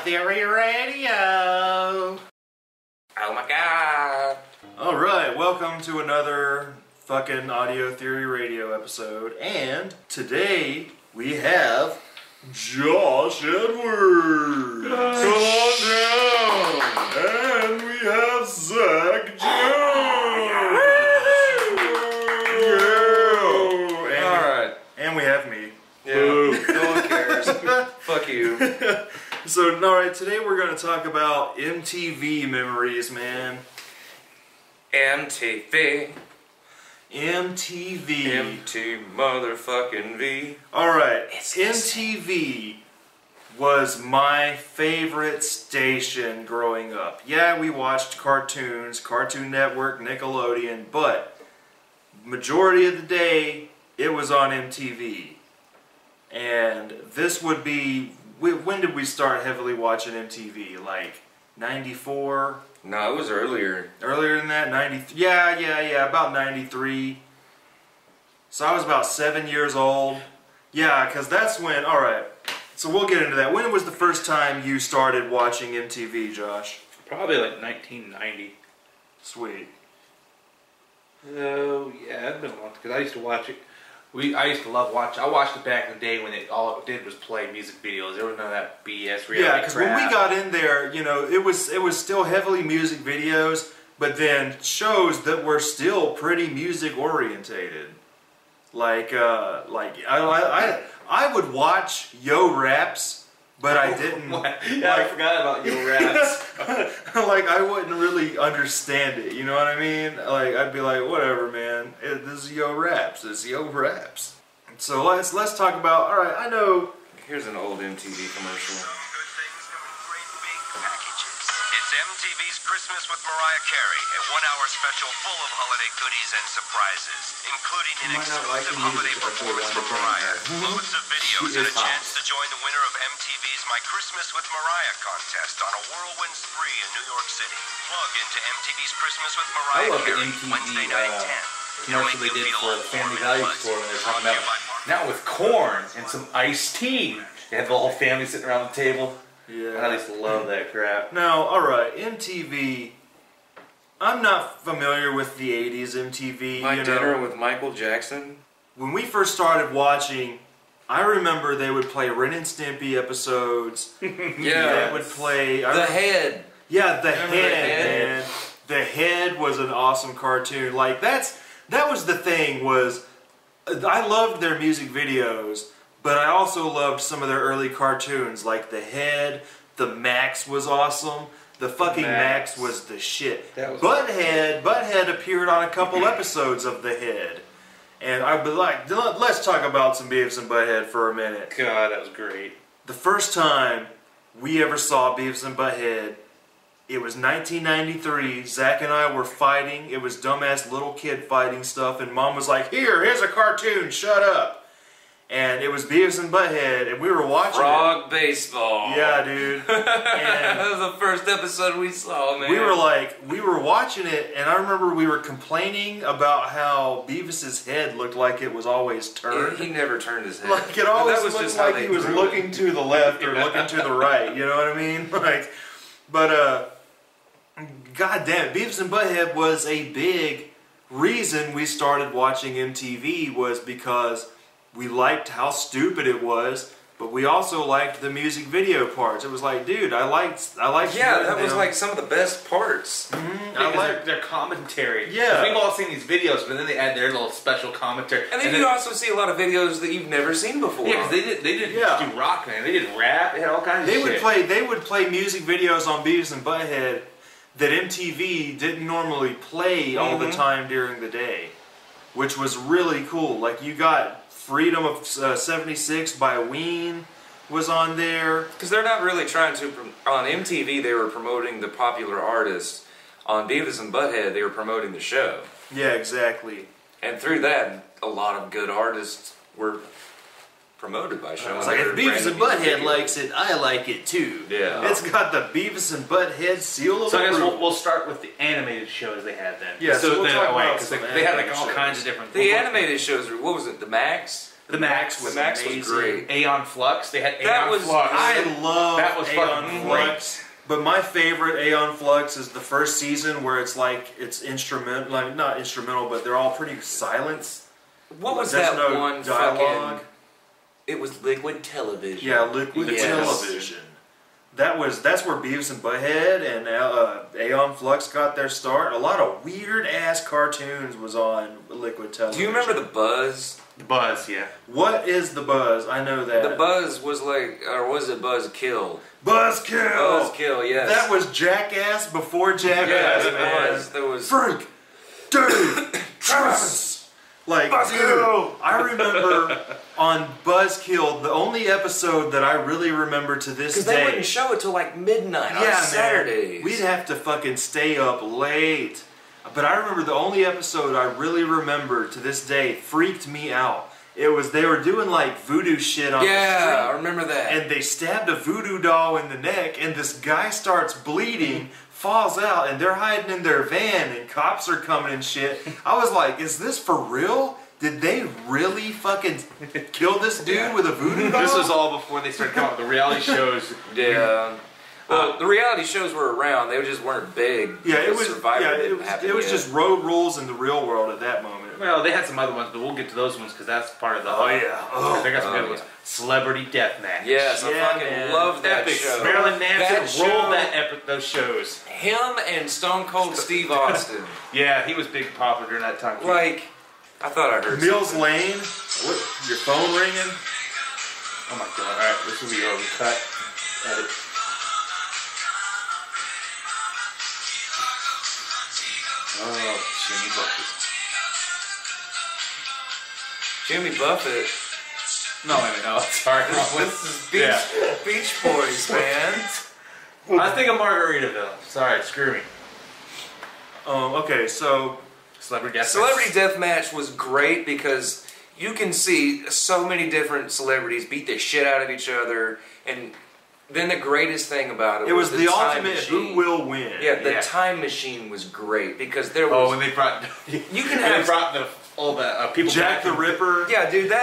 Theory Radio! Oh my god! Alright, welcome to another fucking Audio Theory Radio episode. And today we have Josh Edwards! Come on down! And we have Zach Jones! Yeah! Alright. And we have me. Yeah, no one cares. Fuck you. So, alright, today we're going to talk about MTV memories, man. MTV. MTV. MT motherfucking V. Alright, MTV was my favorite station growing up. Yeah, we watched cartoons, Cartoon Network, Nickelodeon, but majority of the day, it was on MTV. And this would be, when did we start heavily watching MTV? Like 94? No, it was earlier. Earlier than that? 93? Yeah, about 93. So I was about 7 years old. Yeah, because that's when, alright, so we'll get into that. When was the first time you started watching MTV, Josh? Probably like 1990. Sweet. Oh, yeah, it's been a long time, because I used to watch it. I used to love watching. I watched it back in the day when all it did was play music videos. There was none of that BS reality Yeah, because when we crap. got in there, you know, it was still heavily music videos, but then shows that were still pretty music orientated. Like I would watch Yo Raps, but I didn't. Yeah, I forgot about Yo Raps. Like, I wouldn't really understand it, you know what I mean? Like, I'd be like, whatever, man. This is Yo Raps. This is Yo Raps. So let's talk about. All right, I know. Here's an old MTV commercial. Good things come in great big packages. It's MTV's Christmas with Mariah Carey, a one-hour special full of holiday goodies and surprises, including an exclusive holiday performance from Mariah, loads of videos, and a chance to join the winner of MTV's My Christmas with Mariah contest on a whirlwind spree in New York City. Plug into MTV's Christmas with I Mariah love the Carey, MTV Wednesday night at 10. commercial they did for the Family Value store when they were talking about now with corn and some iced tea. They had the whole family sitting around the table. Yeah. I used to love that crap. Now, all right, MTV. I'm not familiar with the '80s MTV. My you Dinner know. with Michael Jackson. When we first started watching, I remember they would play Ren and Stimpy episodes. Yeah. They would play The Head. Yeah, the Remember head, The Head? man. The Head was an awesome cartoon. Like that was the thing, was I loved their music videos, but I also loved some of their early cartoons, like The Head. The Max was awesome. The fucking Max was the shit. That was Butthead appeared on a couple episodes of The Head. And I'd be like, let's talk about some Beavis and Butthead for a minute. God, that was great. The first time we ever saw Beavis and Butthead, it was 1993. Zach and I were fighting. It was dumbass little kid fighting stuff, and Mom was like, here's a cartoon, shut up. And it was Beavis and Butthead, and we were watching Frog Baseball. Yeah, dude. That was the first episode we saw, man. We were watching it, and I remember we were complaining about how Beavis's head looked like it was always turned. He never turned his head. Like, it always That was looked just how like they he was drew looking it. to the left or looking to the right, you know what I mean? Like, but, goddamn, Beavis and Butthead was a big reason we started watching MTV, was because we liked how stupid it was, but we also liked the music video parts. It was like, dude, I liked Yeah, that was like some of the best parts. I liked their commentary. Yeah. 'Cause we've all seen these videos, but then they add their little special commentary. And then you also see a lot of videos that you've never seen before. Yeah, because they didn't Yeah. just do rock, man. They did rap. They had all kinds of shit. They would play music videos on Beavis and Butthead that MTV didn't normally play all the time during the day, which was really cool. Like, you got Freedom of 76 by Ween was on there. Because they're not really trying to... On MTV, they were promoting the popular artists. On Beavis and Butthead, they were promoting the show. Yeah, exactly. And through that, a lot of good artists were promoted by shows. It's like, if Beavis and Butthead likes it, I like it too. Yeah. It's got the Beavis and Butthead seal of So I guess approval. we'll start with the animated shows they had then. Yeah, so we'll then, talk about because some they had like all animated kinds shows. of different. The animated shows were, what was it, the Max? The Max was amazing. great. Aeon Flux. They had That Aeon was- Flux. I love That was Aeon fucking Flux. But my favorite Aeon Flux is the first season where it's like it's instrumental, like not instrumental, but they're all pretty silent. What was There's that no one dialogue? fucking... It was Liquid Television. Yeah, Liquid Yes. Television. That's where Beavis and Butthead and Aeon Flux got their start. A lot of weird ass cartoons was on Liquid Television. Do you remember the Buzz? The Buzz, yeah. What is the Buzz? I know that. The Buzz was like, or was it Buzzkill? Buzzkill. Buzzkill, yes. That was Jackass before Jackass, Yes, it man. was. There was Frank, Dave, Travis. Like, dude, I remember on Buzzkill, the only episode that I really remember to this because day. they wouldn't show it till like midnight on Saturdays. We'd have to fucking stay up late. But I remember the only episode I really remember to this day freaked me out. It was they were doing like voodoo shit on the street. Yeah, I remember that. And they stabbed a voodoo doll in the neck, and this guy starts bleeding, falls out, and they're hiding in their van, and cops are coming and shit. I was like, is this for real? Did they really fucking kill this dude with a voodoo doll? This was all before they started coming up with the reality shows. Yeah. Well, the reality shows were around. They just weren't big. Yeah, it was. Survivor Yeah, didn't happen it was yet. just road rules in the real world at that moment. Well, they had some other ones, but we'll get to those ones because that's part of the. Oh yeah. Oh, they got some good yeah. ones. Celebrity Deathmatch. Yes, I Yeah, fucking man. love that Epic. show. Marilyn That Manson show- rolled those shows. Him and Stone Cold Steve Austin. Yeah, he was big popular during that time. Like, I thought I heard Mills something. Lane. What? Your phone ringing? Oh my god! All right, this will be where we cut. Edit. Oh, Jimmy Buffett. Jimmy Buffett. No, wait, no, sorry. This is Beach Boys, man. I think of Margaritaville. Sorry, screw me. Okay, so Celebrity Deathmatch. Celebrity Deathmatch was great because you can see so many different celebrities beat the shit out of each other, and then the greatest thing about it was the time ultimate machine. who will win. Yeah, the Yeah. time machine was great because there was. Oh, when they brought you can when they have brought all the people. Jack back the in- Ripper. Yeah, dude,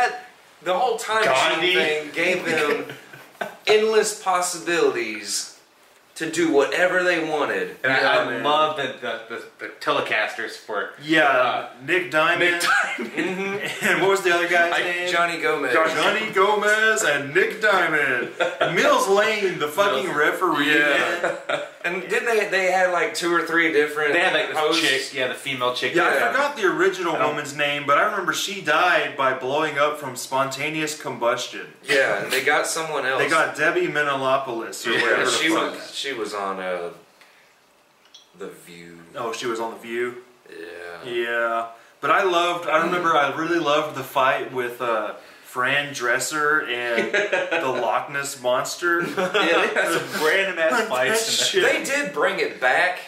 the whole time Gandhi. machine thing gave them endless possibilities to do whatever they wanted. And Yeah, I man. love the telecasters for Yeah, Nick Diamond. Nick Diamond. And what was the other guy's name? Johnny Gomez. Johnny Gomez and Nick Diamond. And Mills Lane, the fucking referee. Yeah. man. And didn't they had like 2 or 3 different They had like this hosts? chick, yeah, the female chick. Yeah, I Yeah. forgot the original I don't- woman's name, but I remember she died by blowing up from spontaneous combustion. Yeah, and they got someone else. They got Debbie Menelopoulos or Yeah, whatever the she fuck. was on The View. Oh, she was on The View? Yeah. Yeah. But I really loved the fight with Fran Dresser and the Loch Ness Monster. Yeah, they had some random ass fights. Shit. They did bring it back.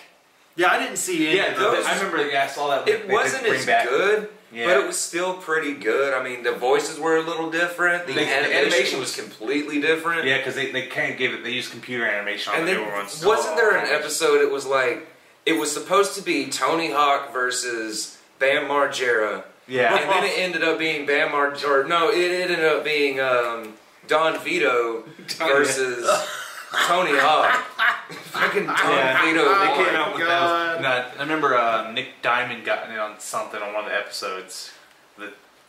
Yeah, I didn't see any Yeah, of those. I remember. Yeah, I saw that. It wasn't as good, Yeah. but it was still pretty good. I mean, the voices were a little different. The The animation animation was completely different. Yeah, because they kind of gave it. They used computer animation on And the then newer ones. wasn't there an episode? It was like it was supposed to be Tony Hawk versus Bam Margera. Yeah. And then it ended up being Bam Margera. Or no, it ended up being Don Vito versus Tony Hawk. Fucking Don Vito. They came won. out with God. that. I remember Nick Diamond got in on something on one of the episodes.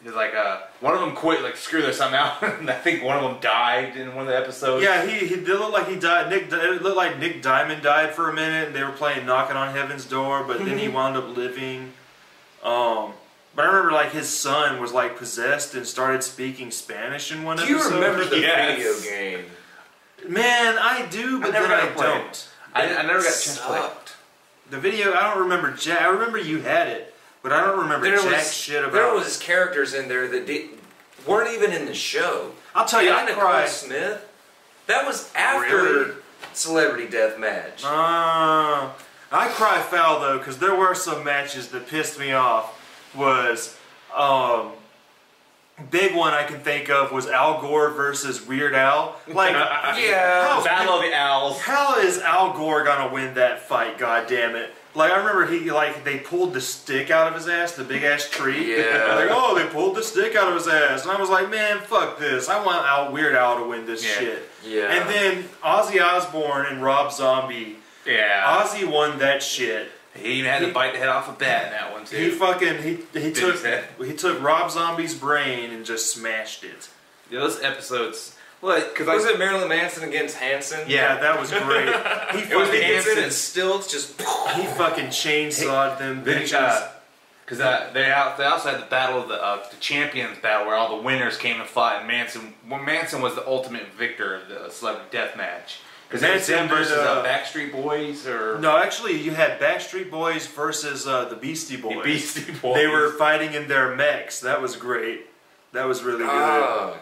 He's like, one of them quit, like, screw this, I'm out. And I think one of them died in one of the episodes. Yeah, he did look like he died. It looked like Nick Diamond died for a minute, and they were playing Knocking on Heaven's Door, but then he wound up living. But I remember like his son was like possessed and started speaking Spanish in one Do you episode. remember the Yes. video game? Man, I do, but never then got I to play it. don't. I never got a chance to play. Sucked. The video, I don't remember jack. I remember you had it, but I don't remember jack shit about there it. was characters in there that weren't even in the show. I'll tell you, I Nicole cried. Smith. That was after Really? Celebrity Deathmatch. I cry foul though, because there were some matches that pissed me off. Was big one I can think of was Al Gore versus Weird Al. Like, Yeah. how, Battle of the Owls. how is Al Gore gonna win that fight? God damn it! Like I remember they pulled the stick out of his ass, the big ass tree. Yeah. Like, oh, they pulled the stick out of his ass, and I was like, man, fuck this. I want Weird Al to win this shit. Yeah. And then Ozzy Osbourne and Rob Zombie. Yeah. Ozzy won that shit. He even had to bite the head off a bat in that one too. He took Rob Zombie's brain and just smashed it. Those episodes. Well, because was it Marilyn Manson against Hanson? Yeah, that was great. It was the Hanson and stilts just. He fucking chainsawed them bitches. Because they also had the battle of the champions battle where all the winners came and fought, and Manson was the ultimate victor of the celebrity death match. Because Manson versus Backstreet Boys, or no, actually you had Backstreet Boys versus the Beastie Boys. The Beastie Boys. They were fighting in their mechs. That was great. That was really good.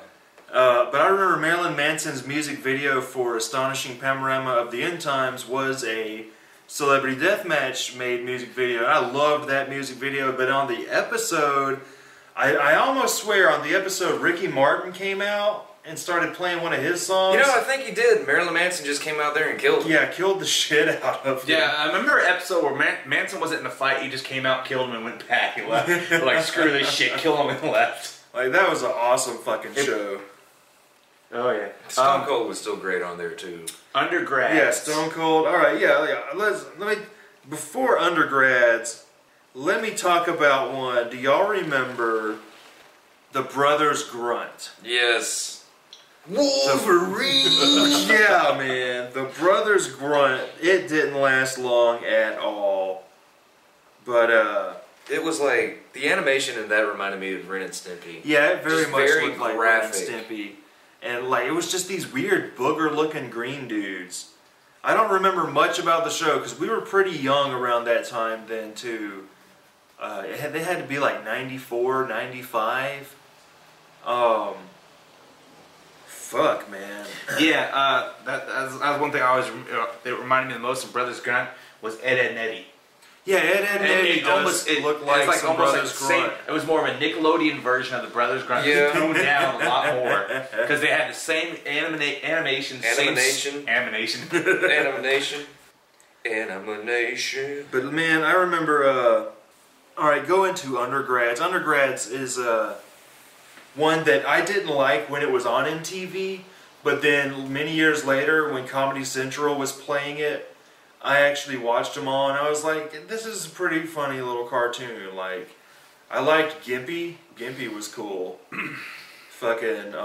But I remember Marilyn Manson's music video for Astonishing Panorama of the End Times was a celebrity deathmatch made music video. I loved that music video, but on the episode, I almost swear on the episode Ricky Martin came out and started playing one of his songs. You know, I think he did. Marilyn Manson just came out there and killed him. Yeah, killed the shit out of him. Yeah, I remember an episode where Manson wasn't in a fight, he just came out, killed him, and went back. He left. Like, screw this shit, kill him, and left. Like, that was an awesome fucking show. Oh, yeah. Stone Cold was still great on there, too. Undergrads. Yeah, Stone Cold. Alright, yeah. Before Undergrads, let me talk about one. Do y'all remember the Brothers Grunt? Yes. Wolverine! Yeah, man. The Brothers Grunt, it didn't last long at all. But, it was like, the animation in that reminded me of Ren and Stimpy. yeah, it very Just much very looked like graphic. Ren and Stimpy. And, like, it was just these weird booger-looking green dudes. I don't remember much about the show, because we were pretty young around that time then, too. They had to be, like, 94, 95. Fuck, man. Yeah, that was one thing I always that reminded me the most of Brothers Grunt was Ed, Ed, and Eddie. Yeah, Ed, Ed, and Eddie looked like some Brothers Grunt. It was more of a Nickelodeon version of the Brothers Grunt. Yeah. It toned down a lot more because they had the same animation. But man, I remember. All right, go into Undergrads. Undergrads is one that I didn't like when it was on MTV, but then many years later, when Comedy Central was playing it, I actually watched them all, and I was like, this is a pretty funny little cartoon. Like, I liked Gimpy. Gimpy was cool. Fucking,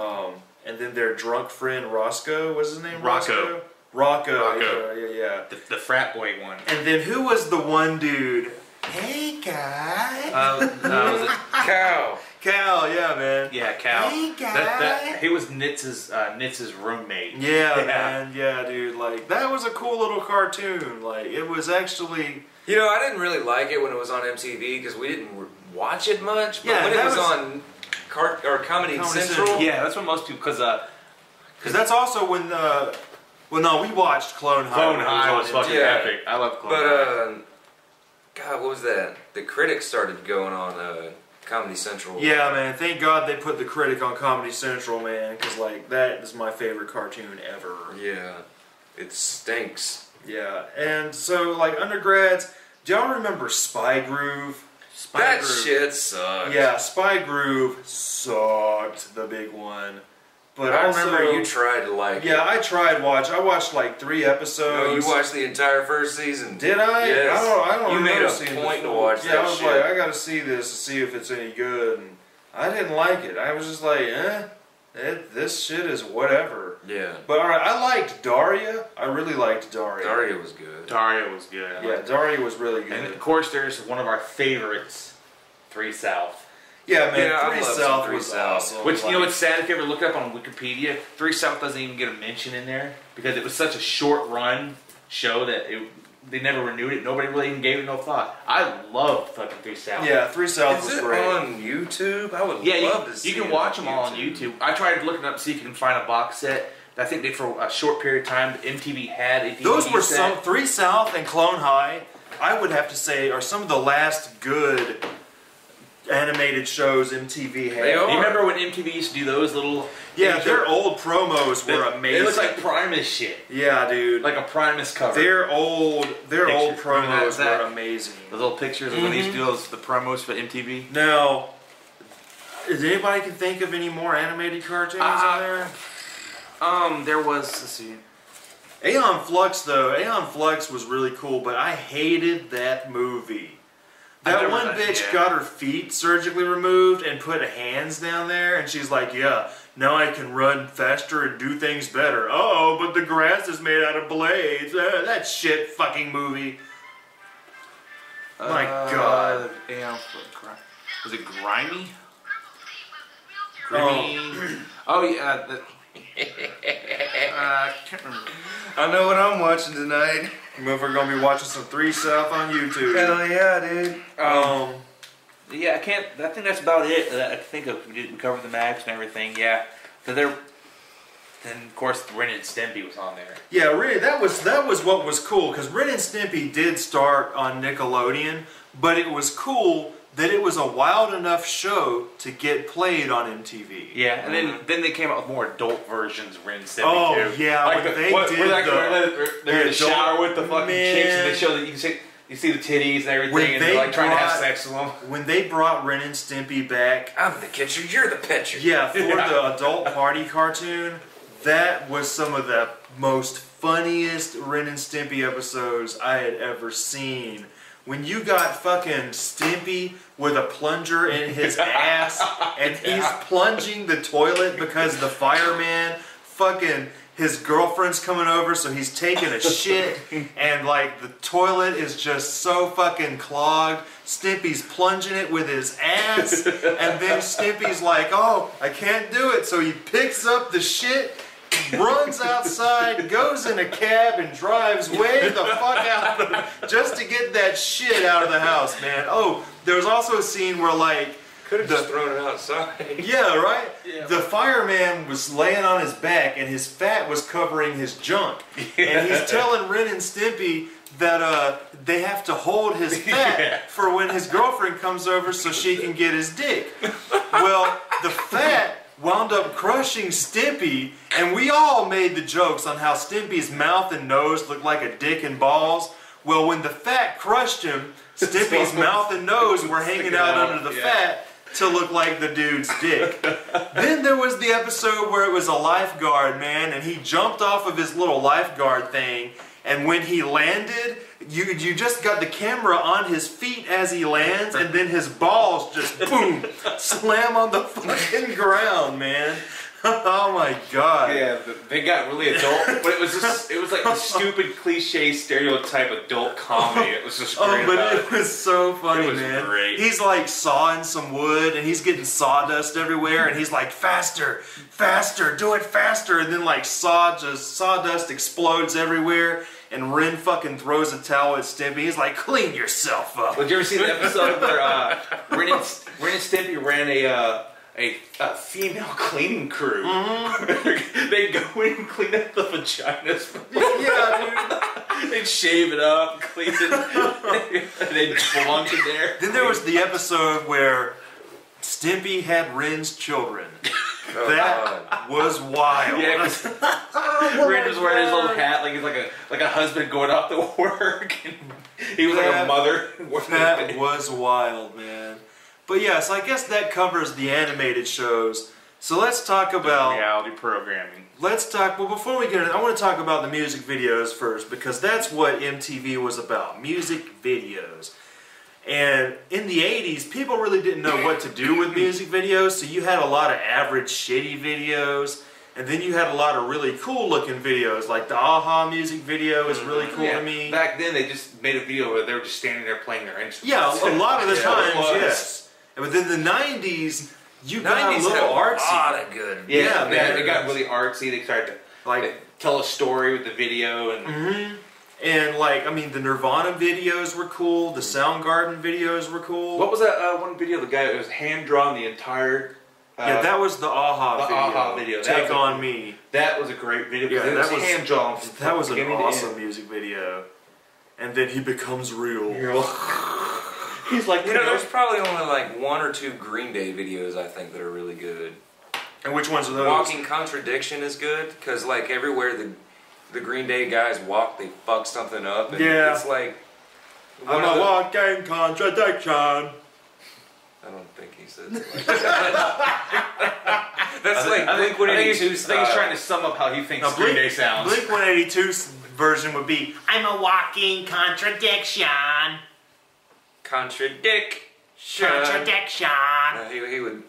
and then their drunk friend Roscoe, what's his name? Rocco. Rocco. Yeah. The frat boy one. And then who was the one dude? Hey, guy. Was it Cow. Cal, yeah, man. Yeah, Cal. Hey, guy. He was Nitz's roommate. Yeah, man. Yeah, dude. Like, that was a cool little cartoon. Like, it was actually... You know, I didn't really like it when it was on MTV because we didn't watch it much. But Yeah, when it that was was- on Comedy Central. Yeah, that's what most people... Because that's also when... well, no, we watched Clone High. Clone when it High was on fucking MTV. epic. I love Clone High. But, God, what was that? The Critics started going on Comedy Central. Yeah, man. Thank God they put The Critic on Comedy Central, man. Because, like, that is my favorite cartoon ever. Yeah. It stinks. Yeah. And so, like, Undergrads, do y'all remember Spy Groove? That shit sucked. Yeah, Spy Groove sucked, the big one. But I also, remember you tried to like it. Yeah, I tried watch. I watched like 3 episodes. No, you watched the entire first season. Did I? Yes. I don't You made remember a seeing point the to full- watch yeah, that I was shit. like, I gotta see this to see if it's any good. And I didn't like it. I was just like, this shit is whatever. Yeah. But alright, I liked Daria. I really liked Daria. Daria was good. Daria was good. Yeah, Daria was really good. And of course, there's one of our favorites, 3 South. Yeah, man, Yeah, I 3 love some South 3 was South. awesome. Which, you know what's sad, if you ever look it up on Wikipedia, 3 South doesn't even get a mention in there because it was such a short run show that they never renewed it. Nobody really even gave it no thought. I love fucking 3 South. Yeah, 3 South Is was it great. on YouTube? I would Yeah, love to see you can it watch them all on YouTube. I tried looking up to see if you can find a box set. I think they, for a short period of time, MTV had a DVD Those were set. some 3 South and Clone High. I would have to say are some of the last good animated shows MTV had. They are. You remember when MTV used to do those little? Yeah, their old promos were amazing. It was like Primus shit. Yeah, dude. Like a Primus cover. Their old promos that? were amazing. Those little pictures of when they used to do those, the promos for MTV. Now, is anybody can think of any more animated cartoons on there? There was, let's see. Aeon Flux, though. Aeon Flux was really cool, but I hated that movie. That one bitch got her feet surgically removed and put hands down there, and she's like, yeah, now I can run faster and do things better. Oh, but the grass is made out of blades. That shit fucking movie. My God. Was it Grimy? Grimy. Oh, yeah. I can't remember. I know what I'm watching tonight. We're going to be watching some 3 South on YouTube. Hell yeah, dude. Yeah, I can't. I think that's about it that I can think of. We covered the maps and everything. Yeah. So then of course Ren and Stimpy was on there. Yeah, really, that was what was cool, because Ren and Stimpy did start on Nickelodeon, but it was cool that it was a wild enough show to get played on MTV. Yeah, and then they came out with more adult versions of Ren and Stimpy too. Yeah, like when they where did they're in the shower with the fucking Man. chicks, and they show that you see the titties and everything, When and they're like trying to have sex with them. When they brought Ren and Stimpy back, I'm the catcher, you're the pitcher. yeah, for the adult party cartoon, that was some of the most funniest Ren and Stimpy episodes I had ever seen. When you got fucking Stimpy with a plunger in his ass and he's plunging the toilet because the fireman fucking his girlfriend's coming over, so he's taking a shit and like the toilet is just so fucking clogged. Stimpy's plunging it with his ass and then Stimpy's like, oh, I can't do it, so he picks up the shit, runs outside, goes in a cab, and drives way the fuck out just to get that shit out of the house, man. Oh, there was also a scene where, like, could have just thrown it outside. Yeah, right? Yeah. The fireman was laying on his back, and his fat was covering his junk. And he's telling Ren and Stimpy that they have to hold his fat for when his girlfriend comes over so she can get his dick. Well, the fat wound up crushing Stimpy, and we all made the jokes on how Stimpy's mouth and nose looked like a dick and balls. Well, when the fat crushed him, Stimpy's mouth and nose were hanging out under the fat to look like the dude's dick. Then there was the episode where it was a lifeguard, man, and he jumped off of his little lifeguard thing, and when he landed, you just got the camera on his feet as he lands, and then his balls just, boom, slam on the fucking ground, man. Oh my God. Yeah, they got really adult, but it was like the stupid cliche stereotype adult comedy. It was just great. Oh, but it was so funny, it was man. Great. He's like sawing some wood and he's getting sawdust everywhere and he's like, faster, faster, do it faster, and then like sawdust explodes everywhere and Ren fucking throws a towel at Stimpy. He's like, clean yourself up. Did you ever see the episode where Ren and Stimpy ran a female cleaning crew? Mm-hmm. They'd go in and clean up the vaginas. Yeah, dude. They'd shave it up, clean it, and they'd plunk in there. Then there was the episode where Stimpy had Ren's children. That was wild. Yeah, because Ren was wearing his little hat like he's like a husband going off to work. And he was like a mother. That was wild, man. But yeah, so I guess that covers the animated shows. So let's talk about reality programming. Well, before we get into it, I want to talk about the music videos first, because that's what MTV was about, music videos. And in the 80s, people really didn't know what to do with music videos, so you had a lot of average, shitty videos, and then you had a lot of really cool looking videos, like the Aha music video is really cool to me. Back then, they just made a video where they were just standing there playing their instruments. Yeah, a lot of the times, yes. But then the 90s, you got a little artsy. A lot of good. Yeah, they got really artsy. They started to like tell a story with the video and. And like, I mean, the Nirvana videos were cool. The Soundgarden videos were cool. What was that one video? The guy, it was hand drawn the entire. Yeah, that was the Aha video. Take on Me. That was a great video. Yeah, that was hand drawn. That was an awesome music video. And then he becomes real. He's like, You know, there's probably only like 1 or 2 Green Day videos I think that are really good. And which ones are those? Walking Contradiction is good because like everywhere the Green Day guys walk, they fuck something up. And Yeah. it's like I'm a walking contradiction. I don't think he says it like that. That's like Blink 182 I think he's trying to sum up how he thinks Green Day sounds. Blink 182's version would be, I'm a walking contradiction. Contradiction. Contradiction.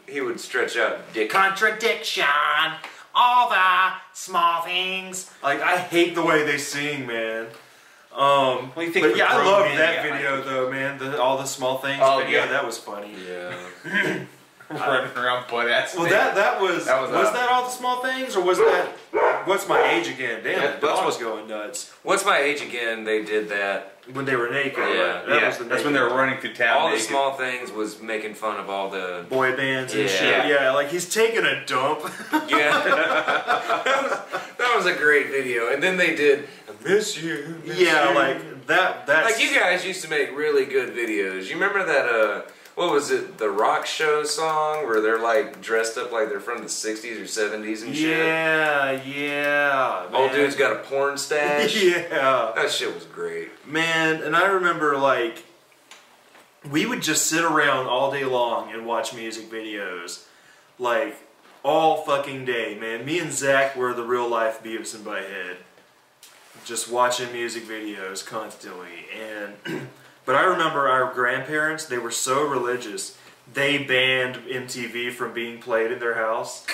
He would stretch out dick. Contradiction. All the small things. Like, I hate the way they sing, man. What do you think But of yeah, I Grown love Men? that Yeah, video though, man. All the small things. Oh, video, yeah. that was funny. Yeah. Running around butt ass. Well, that was was that all the small things, or was that What's My Age Again? Damn, That- the dog was going nuts What's My Age Again? They did that. when they were naked. Yeah. That was the That's when they were running through town. All the naked. small things was making fun of all the. boy bands and Yeah. shit. Yeah, like he's taking a dump. Yeah. that was a great video. And then they did I Miss You. Miss Yeah, You. like that's Like you guys used to make really good videos. You remember that what was it, the Rock Show song where they're like dressed up like they're from the 60s or 70s and shit? Yeah. Old man. dude's got a porn stash. Yeah. That shit was great. Man, and I remember like we would just sit around all day long and watch music videos. Like all fucking day, man. Me and Zach were the real life Beavis and Butthead. Just watching music videos constantly. And but I remember our grandparents, they were so religious, they banned MTV from being played in their house.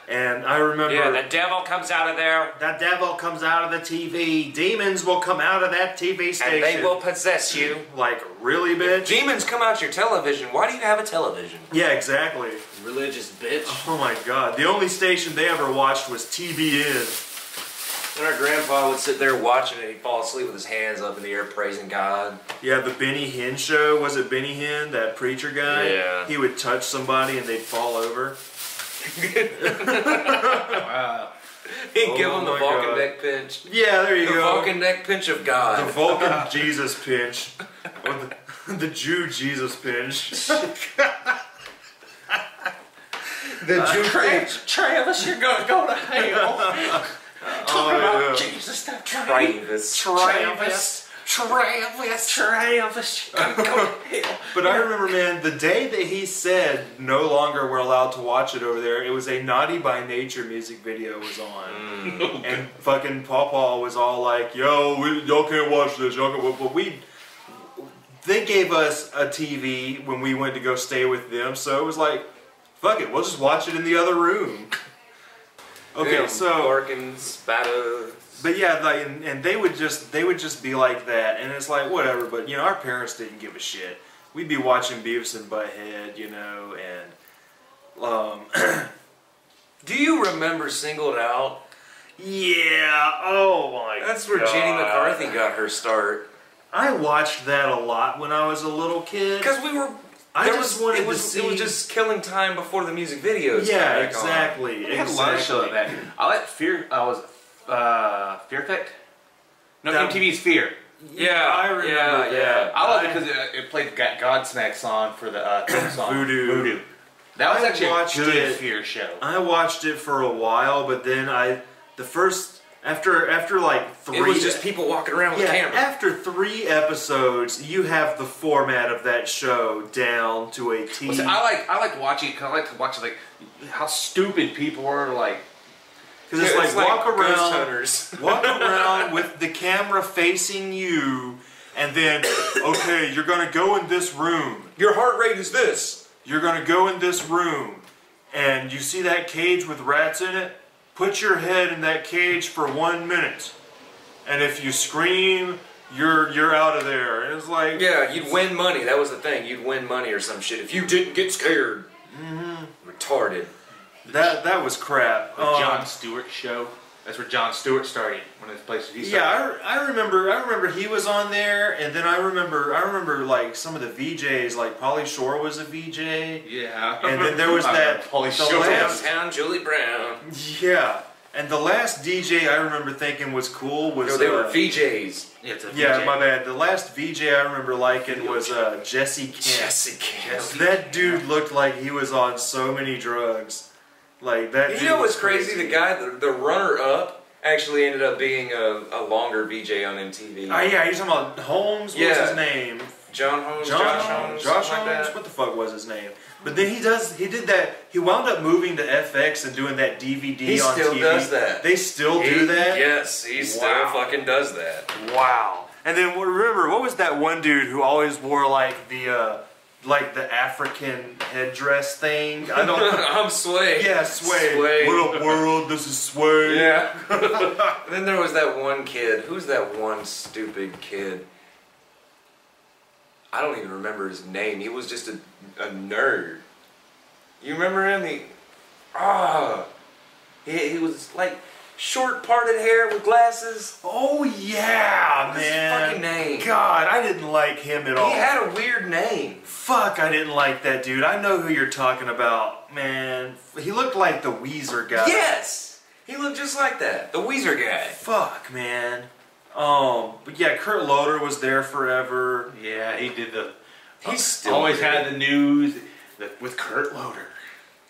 And I remember... Yeah, the devil comes out of there. The devil comes out of the TV. Demons will come out of that TV station. And they will possess you. Like, really, bitch? Demons come out your television. Why do you have a television? Yeah, exactly. Religious bitch. Oh my god. The only station they ever watched was TBN. And our grandpa would sit there watching it. He'd fall asleep with his hands up in the air praising God. Yeah, the Benny Hinn show. Was it Benny Hinn, that preacher guy? Yeah. He would touch somebody and they'd fall over. Wow. He'd give Oh him the my Vulcan God. neck pinch. Yeah, there you The go. Vulcan neck pinch of God. The Vulcan Jesus pinch. Or the Jew Jesus pinch. The Jew Travis, you're gonna go to hell. Talking about Jesus, that Travis. Travis. Travis, you're gonna go to hell. But I remember, man, the day that he said no longer we're allowed to watch it over there, it was a Naughty by Nature music video was on. And fucking Pawpaw was all like, yo, y'all can't watch this. Y'all can't. But they gave us a TV when we went to go stay with them, so it was like, fuck it, we'll just watch it in the other room. Okay, Yeah, so... Barking, spatter. But yeah, like, and they would just be like that, and it's like whatever. But you know, our parents didn't give a shit. We'd be watching Beavis and Butthead, you know, and Do you remember Singled Out? yeah, oh my god, That's where Jenny McCarthy got her start. I watched that a lot when I was a little kid. Because we were. I there just was, wanted it was, to see. It was just killing time before the music videos. Yeah, came back on. exactly. We had a lot of shows like that. I like Fear. I was Fear Effect. No, That- MTV's Fear. Yeah, I remember yeah, that. I love it because it played the Godsmack song for the theme song. Voodoo. That was I actually a watched good it. Fear show. I watched it for a while, but then after like 3. It was just people walking around with a camera. After 3 episodes, you have the format of that show down to a T. Well, see, I like watching it because I like to watch like how stupid people are. Like, Because it's like walk Ghost around, Hunters. walk around with the camera facing you, and then okay, you're gonna go in this room. Your heart rate is this. You're gonna go in this room, and you see that cage with rats in it. Put your head in that cage for 1 minute, and if you scream, you're out of there. And it's like, Yeah, you'd win money. That was the thing. You'd win money or some shit if you didn't get scared. Retarded. that was crap. the Jon Stewart show. That's where Jon Stewart started. One of the places he started. Yeah, I remember he was on there, and then I remember like some of the VJs, like Pauly Shore was a VJ. Yeah. And then there was that Pauly the Shore. last- Downtown Julie Brown. Yeah, And the last DJ I remember thinking was cool was... No, they were VJs. Yeah, it's a Yeah, VJ. my bad. The last VJ I remember liking was Jesse Camp. Jesse Camp. That dude looked like he was on so many drugs. Like that. You know what's crazy? The guy, the runner-up, actually ended up being a longer VJ on MTV. Oh yeah, you're talking about Holmes. What's his name? John Holmes. Josh Holmes. Like What the fuck was his name? But then he did that. He wound up moving to FX and doing that DVD he on still TV. does that. They still do that? Yes, he still fucking does that. Wow. And then remember, what was that one dude who always wore like the African headdress thing? I don't. I'm Sway. Yeah, Sway. Sway. What up, world? This is Sway. Yeah. Then there was that one kid. Who's that one stupid kid? I don't even remember his name. He was just a nerd. You remember him? He was like short parted hair with glasses. Oh yeah, What's his man. fucking name? God, I didn't like him at all. He had a weird name. Fuck, I didn't like that dude. I know who you're talking about, man. He looked like the Weezer guy. Yes! He looked just like that. The Weezer guy. Fuck, man. But yeah, Kurt Loder was there forever. Yeah, he did the. He's still always there. had the news with Kurt Loder.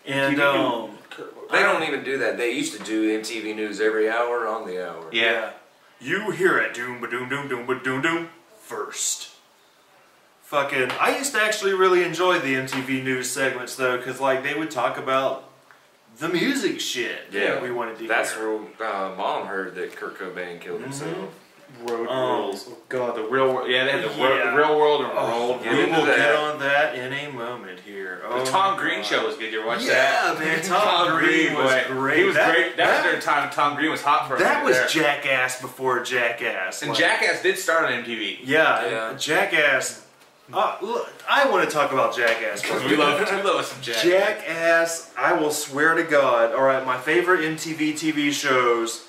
And Kurt Loder. They don't even do that. They used to do MTV News every hour on the hour. Yeah. You hear it, doom ba doom doom doom ba doom doom first. Fucking, I used to actually really enjoy the MTV News segments though, because like they would talk about the music shit that we wanted to That's hear. where Mom heard that Kurt Cobain killed himself. Road Rules. Oh God, the real world. Yeah, they had the Yeah. real world and Road We Get into will that. get on that in a moment here. The Tom Green show was good. You ever watch Yeah, that? man, Tom Green was boy. great. He was That- great. That was their time. Tom Green was hot for a That minute was there. Jackass before Jackass. And Like, Jackass did start on MTV. Yeah, Yeah. Jackass. Look, I want to talk about Jackass. We love us some Jackass. Jackass, I will swear to God. Alright, my favorite MTV TV shows,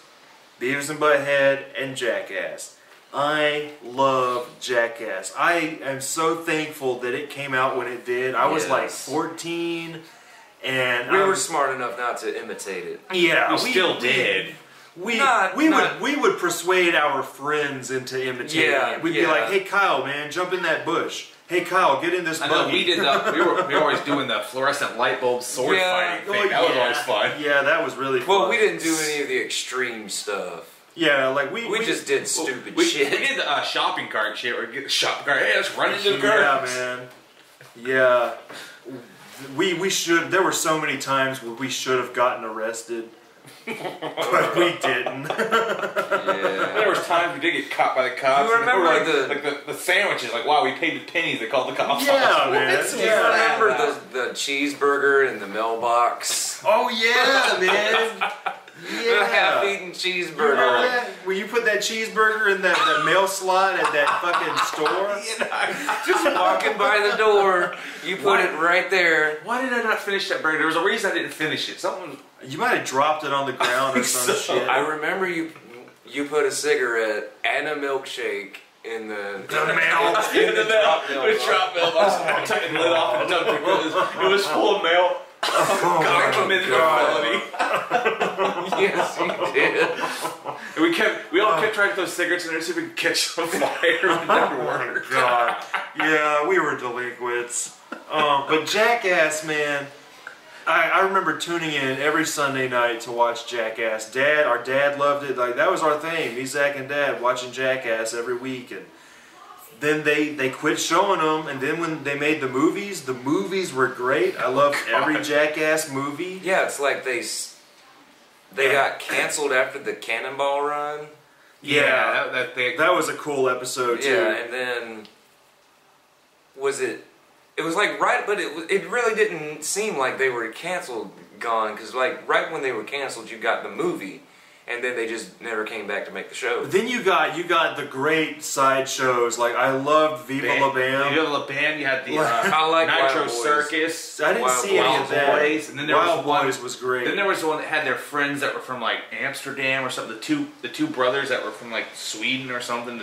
Beavis and Butthead and Jackass. I love Jackass. I am so thankful that it came out when it did. I was like Yes. 14 and We I were was, smart enough not to imitate it. yeah, We still did. We Not- we would persuade our friends into imitating Yeah, it. We'd be yeah. like, "Hey Kyle, man, jump in that bush. Hey Kyle, get in this I know buggy." we did the. We were always doing the fluorescent light bulb sword Yeah. fighting thing. That was always fun. Yeah, that was really fun. Well, we didn't do any of the extreme stuff. Yeah, like we just did stupid We shit. did the shopping cart shit. Where we get the shopping cart. Hey, let's run into the cart. Yeah, man. Yeah. We should. There were so many times where we should have gotten arrested, but we didn't. Yeah. There was times we did get caught by the cops. You remember and they were like the sandwiches? Like, wow, we paid the pennies. They called the cops. Yeah, on us. man. Do you Yeah. remember the cheeseburger in the mailbox? Oh yeah, man. The Yeah. half-eaten You remember cheeseburger. that? Where you put that cheeseburger in that mail slot at that fucking store? Just walking by the door, you put it right there. Why did I not finish that burger? There was a reason I didn't finish it. Someone. You might have dropped it on the ground or some so. shit. I remember you put a cigarette and a milkshake in the mail. in the drop mail. It was drop mail. I took the lid off and dumped it. It was full of mail. Oh God, I my committed God. a felony. Yes, you did. And we all kept trying to throw cigarettes in there to see if we could catch some fire. It never worked. God. Yeah, we were delinquents. But Jackass, man, I remember tuning in every Sunday night to watch Jackass. Our dad loved it. Like that was our thing. Me, Zach, and Dad watching Jackass every week. And then they quit showing them. And then when they made the movies were great. I loved every Jackass movie. Yeah, it's like they got canceled after the Cannonball Run. Yeah, that was a cool episode too. Yeah, and then was it? It was like right, but it really didn't seem like they were canceled, gone, because like right when they were canceled, you got the movie, and then they just never came back to make the show. Then you got the great side shows. Like I loved Viva La Bam. Viva La Bam. You had the I like Nitro Wild Boys. Circus. I didn't see any Wild of that. Boys, and then there Wild was one, Boys was great. Then there was the one that had their friends that were from like Amsterdam or something. The two brothers that were from like Sweden or something.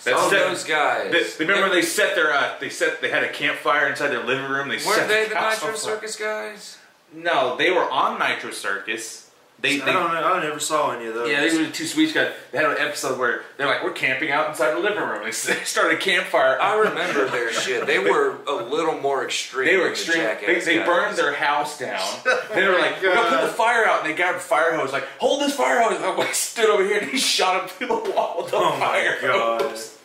Those guys. Remember they set their they had a campfire inside their living room. Weren't they the house Nitro on fire. Circus guys? No, they were on Nitro Circus. I never saw any of those. Yeah, these were the two Swedish guys. They had an episode where they're like, we're camping out inside the living room. They started a campfire. I remember their shit. They were a little more extreme. They were extreme. They burned their house down. They were like, we're going to put the fire out. And they grabbed a fire hose, like, hold this fire hose. And I stood over here and he shot him through the wall with the fire hose.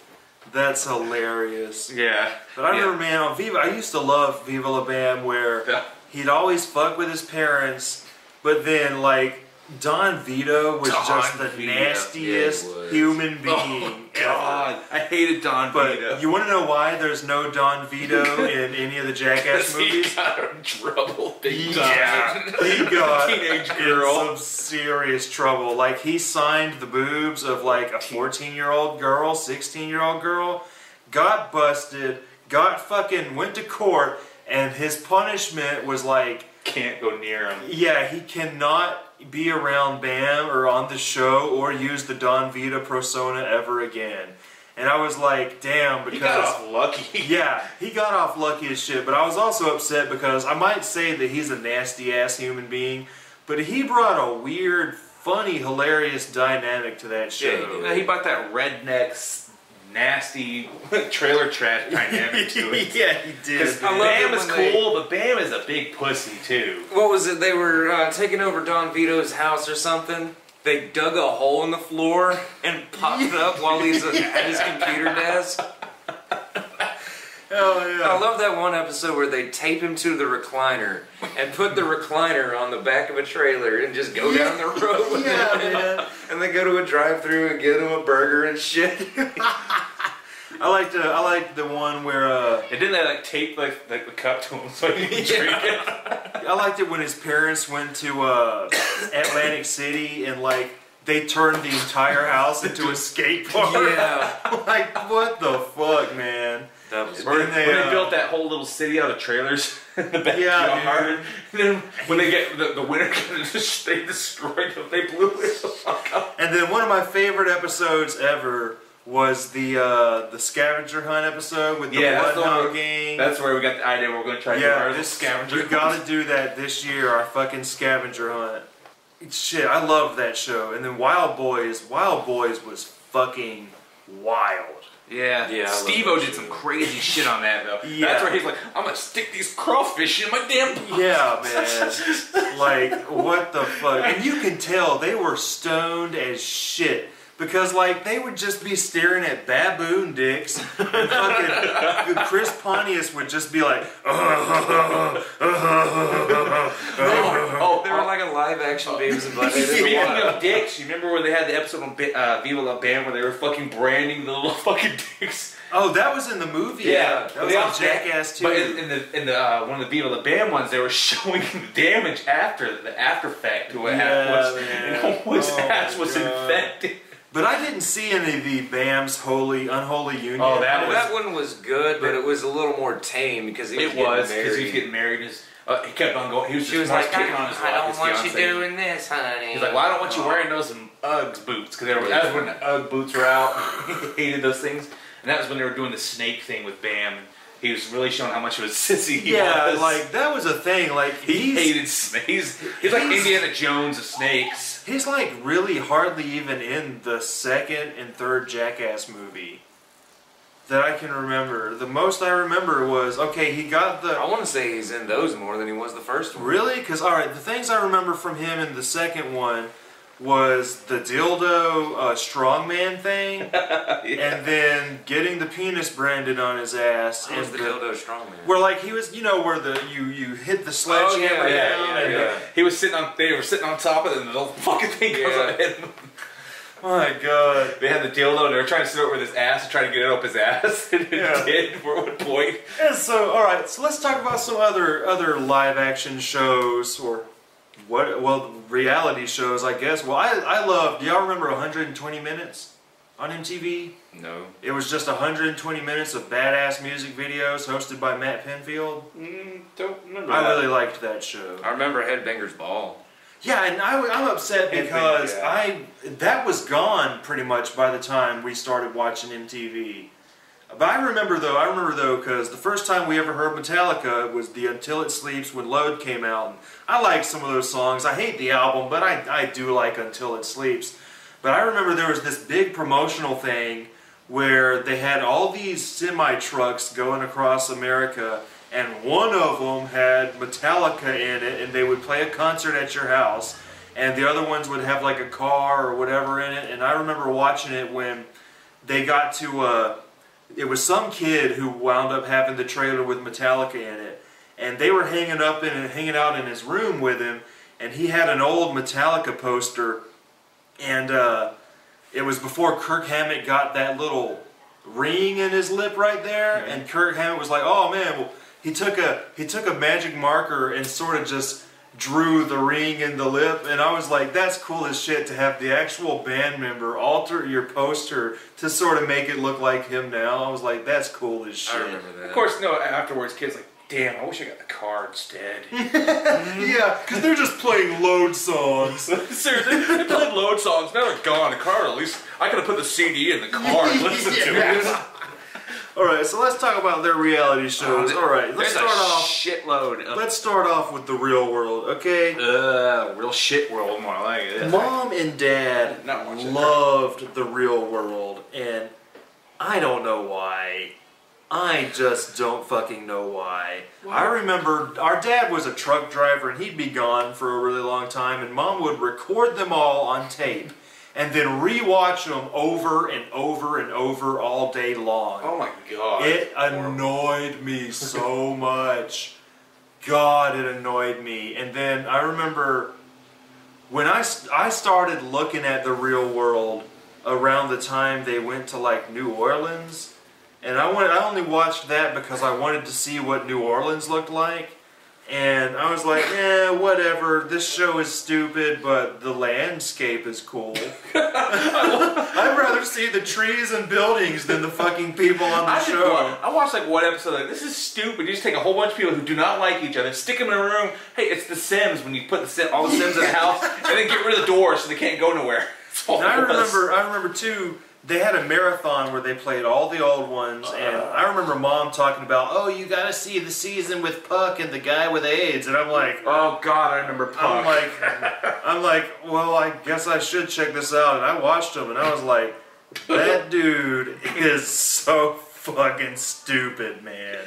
That's hilarious. Yeah. But I remember, man, on Viva, I used to love Viva La Bam, where he'd always fuck with his parents, but then, like, Don Vito was just the nastiest human being God, I hated Don Vito. But you want to know why there's no Don Vito in any of the Jackass movies? He got in trouble big time. Yeah, he got teenage girl in some serious trouble. Like, he signed the boobs of like a 14-year-old girl, 16-year-old girl, got busted, went to court, and his punishment was like, can't go near him. Yeah, he cannot be around Bam or on the show or use the Don Vito persona ever again. And I was like, damn, because... He got off lucky. Yeah, he got off lucky as shit, but I was also upset because I might say that he's a nasty-ass human being, but he brought a weird, funny, hilarious dynamic to that show. Yeah, he brought that redneck, nasty trailer trash dynamic to it. Yeah, he did. Bam is cool, but Bam is a big pussy too. What was it? They were taking over Don Vito's house or something. They dug a hole in the floor and popped it up while he's at his computer desk. Hell yeah. I love that one episode where they tape him to the recliner and put the recliner on the back of a trailer and just go down the road with him. Man. And they go to a drive-thru and get him a burger and shit. I like the one where and didn't they like tape like the cup to him so he could drink it? I liked it when his parents went to Atlantic City and like they turned the entire house into a skate park. Yeah. Like, what the fuck, man? That was when they built that whole little city out of trailers in the backyard. Yeah, and then when they get the winter, they destroyed them. They blew it the fuck up. And then one of my favorite episodes ever was the scavenger hunt episode with the Bloodhound Gang. That's where we got the idea we're going to try to do our scavenger hunt. We got to do that this year, our fucking scavenger hunt. Shit, I love that show. And then Wild Boys was fucking wild. Yeah, Steve-O did some crazy shit on that though. Yeah. That's where he's like, I'm gonna stick these crawfish in my damn pocket. Yeah, man. Like, what the fuck? And you can tell they were stoned as shit. Because, like, they would just be staring at baboon dicks, and fucking Chris Pontius would just be like, they were like a live-action Beavis and Butthead. Speaking of dicks, you remember when they had the episode on Viva La Bam where they were fucking branding the little fucking dicks? Oh, that was in the movie. Yeah, that was on Jackass too. But in the one of the Viva La Bam ones, they were showing the damage after the aftereffect to what happened. His ass was infected. But I didn't see any of the Bam's Unholy Union. Oh, that one was good, but it was a little more tame because he was getting married. He kept on going. She was like, kicking on his I don't want you doing this, honey. He's like, well, I don't want you wearing those Uggs boots because that was when the Ugg boots were out. He hated those things, and that was when they were doing the snake thing with Bam. He was really showing how much of a sissy he was. Yeah, like, that was a thing. Like, he hated snakes. He's like Indiana Jones of snakes. He's like really hardly even in the second and third Jackass movie that I can remember. The most I remember was, okay, he got the... I want to say he's in those more than he was the first one. Really? Because, alright, the things I remember from him in the second one was the dildo strongman thing, and then getting the penis branded on his ass. What was the dildo strongman? Where like he was, you know, where you hit the sledgehammer down. Yeah. He was sitting on. They were sitting on top of it, and the whole fucking thing goes on him. My God. They had the dildo, and they were trying to sit over with his ass and try to get it up his ass. And it did for one point. And so, all right, so let's talk about some other live action shows or. Reality shows, I guess. Well, I love, do y'all remember 120 Minutes on MTV? No. It was just 120 minutes of badass music videos hosted by Matt Penfield. Don't remember I really liked that show. I remember Headbanger's Ball. Yeah, and I'm upset because that was gone pretty much by the time we started watching MTV. But I remember though, because the first time we ever heard Metallica was the Until It Sleeps when Load came out. And I like some of those songs. I hate the album, but I do like Until It Sleeps. But I remember there was this big promotional thing where they had all these semi-trucks going across America, and one of them had Metallica in it, and they would play a concert at your house, and the other ones would have like a car or whatever in it. And I remember watching it when they got to, it was some kid who wound up having the trailer with Metallica in it, and they were hanging out in his room with him, and he had an old Metallica poster, and it was before Kirk Hammett got that little ring in his lip right there, and Kirk Hammett was like, "Oh man, well, he took a magic marker and sort of just drew the ring in the lip," and I was like, "That's cool as shit to have the actual band member alter your poster to sort of make it look like him now." I was like, "That's cool as shit." I remember that. Of course, no. Afterwards, kids like, damn, I wish I got the car instead. Yeah, because they're just playing Load songs. Seriously, they played Load songs. Now they're gone. The car, at least I could have put the CD in the car and listened to it. Alright, so let's talk about their reality shows. Alright, let's start off. Shitload. Let's start off with the real world, okay? Real shit world, more like it. Mom and Dad loved the real world, and I don't know why. I just don't fucking know why. I remember our dad was a truck driver, and he'd be gone for a really long time, and Mom would record them all on tape and then re-watch them over and over and over all day long. Oh my god. It annoyed me so much. God, it annoyed me. And then I remember when I started looking at the real world around the time they went to like New Orleans, and I only watched that because I wanted to see what New Orleans looked like. And I was like, whatever, this show is stupid, but the landscape is cool. I'd rather see the trees and buildings than the fucking people on the show. I watched like one episode, like, this is stupid. You just take a whole bunch of people who do not like each other, stick them in a room. Hey, it's The Sims, when you put all the Sims in the house, and then get rid of the doors so they can't go nowhere. And I remember too, they had a marathon where they played all the old ones, and I remember Mom talking about, "Oh, you gotta see the season with Puck and the guy with AIDS," and I'm like, "Oh God, I remember Puck." I'm like, well, I guess I should check this out, and I watched him, and I was like, that dude is so fucking stupid, man.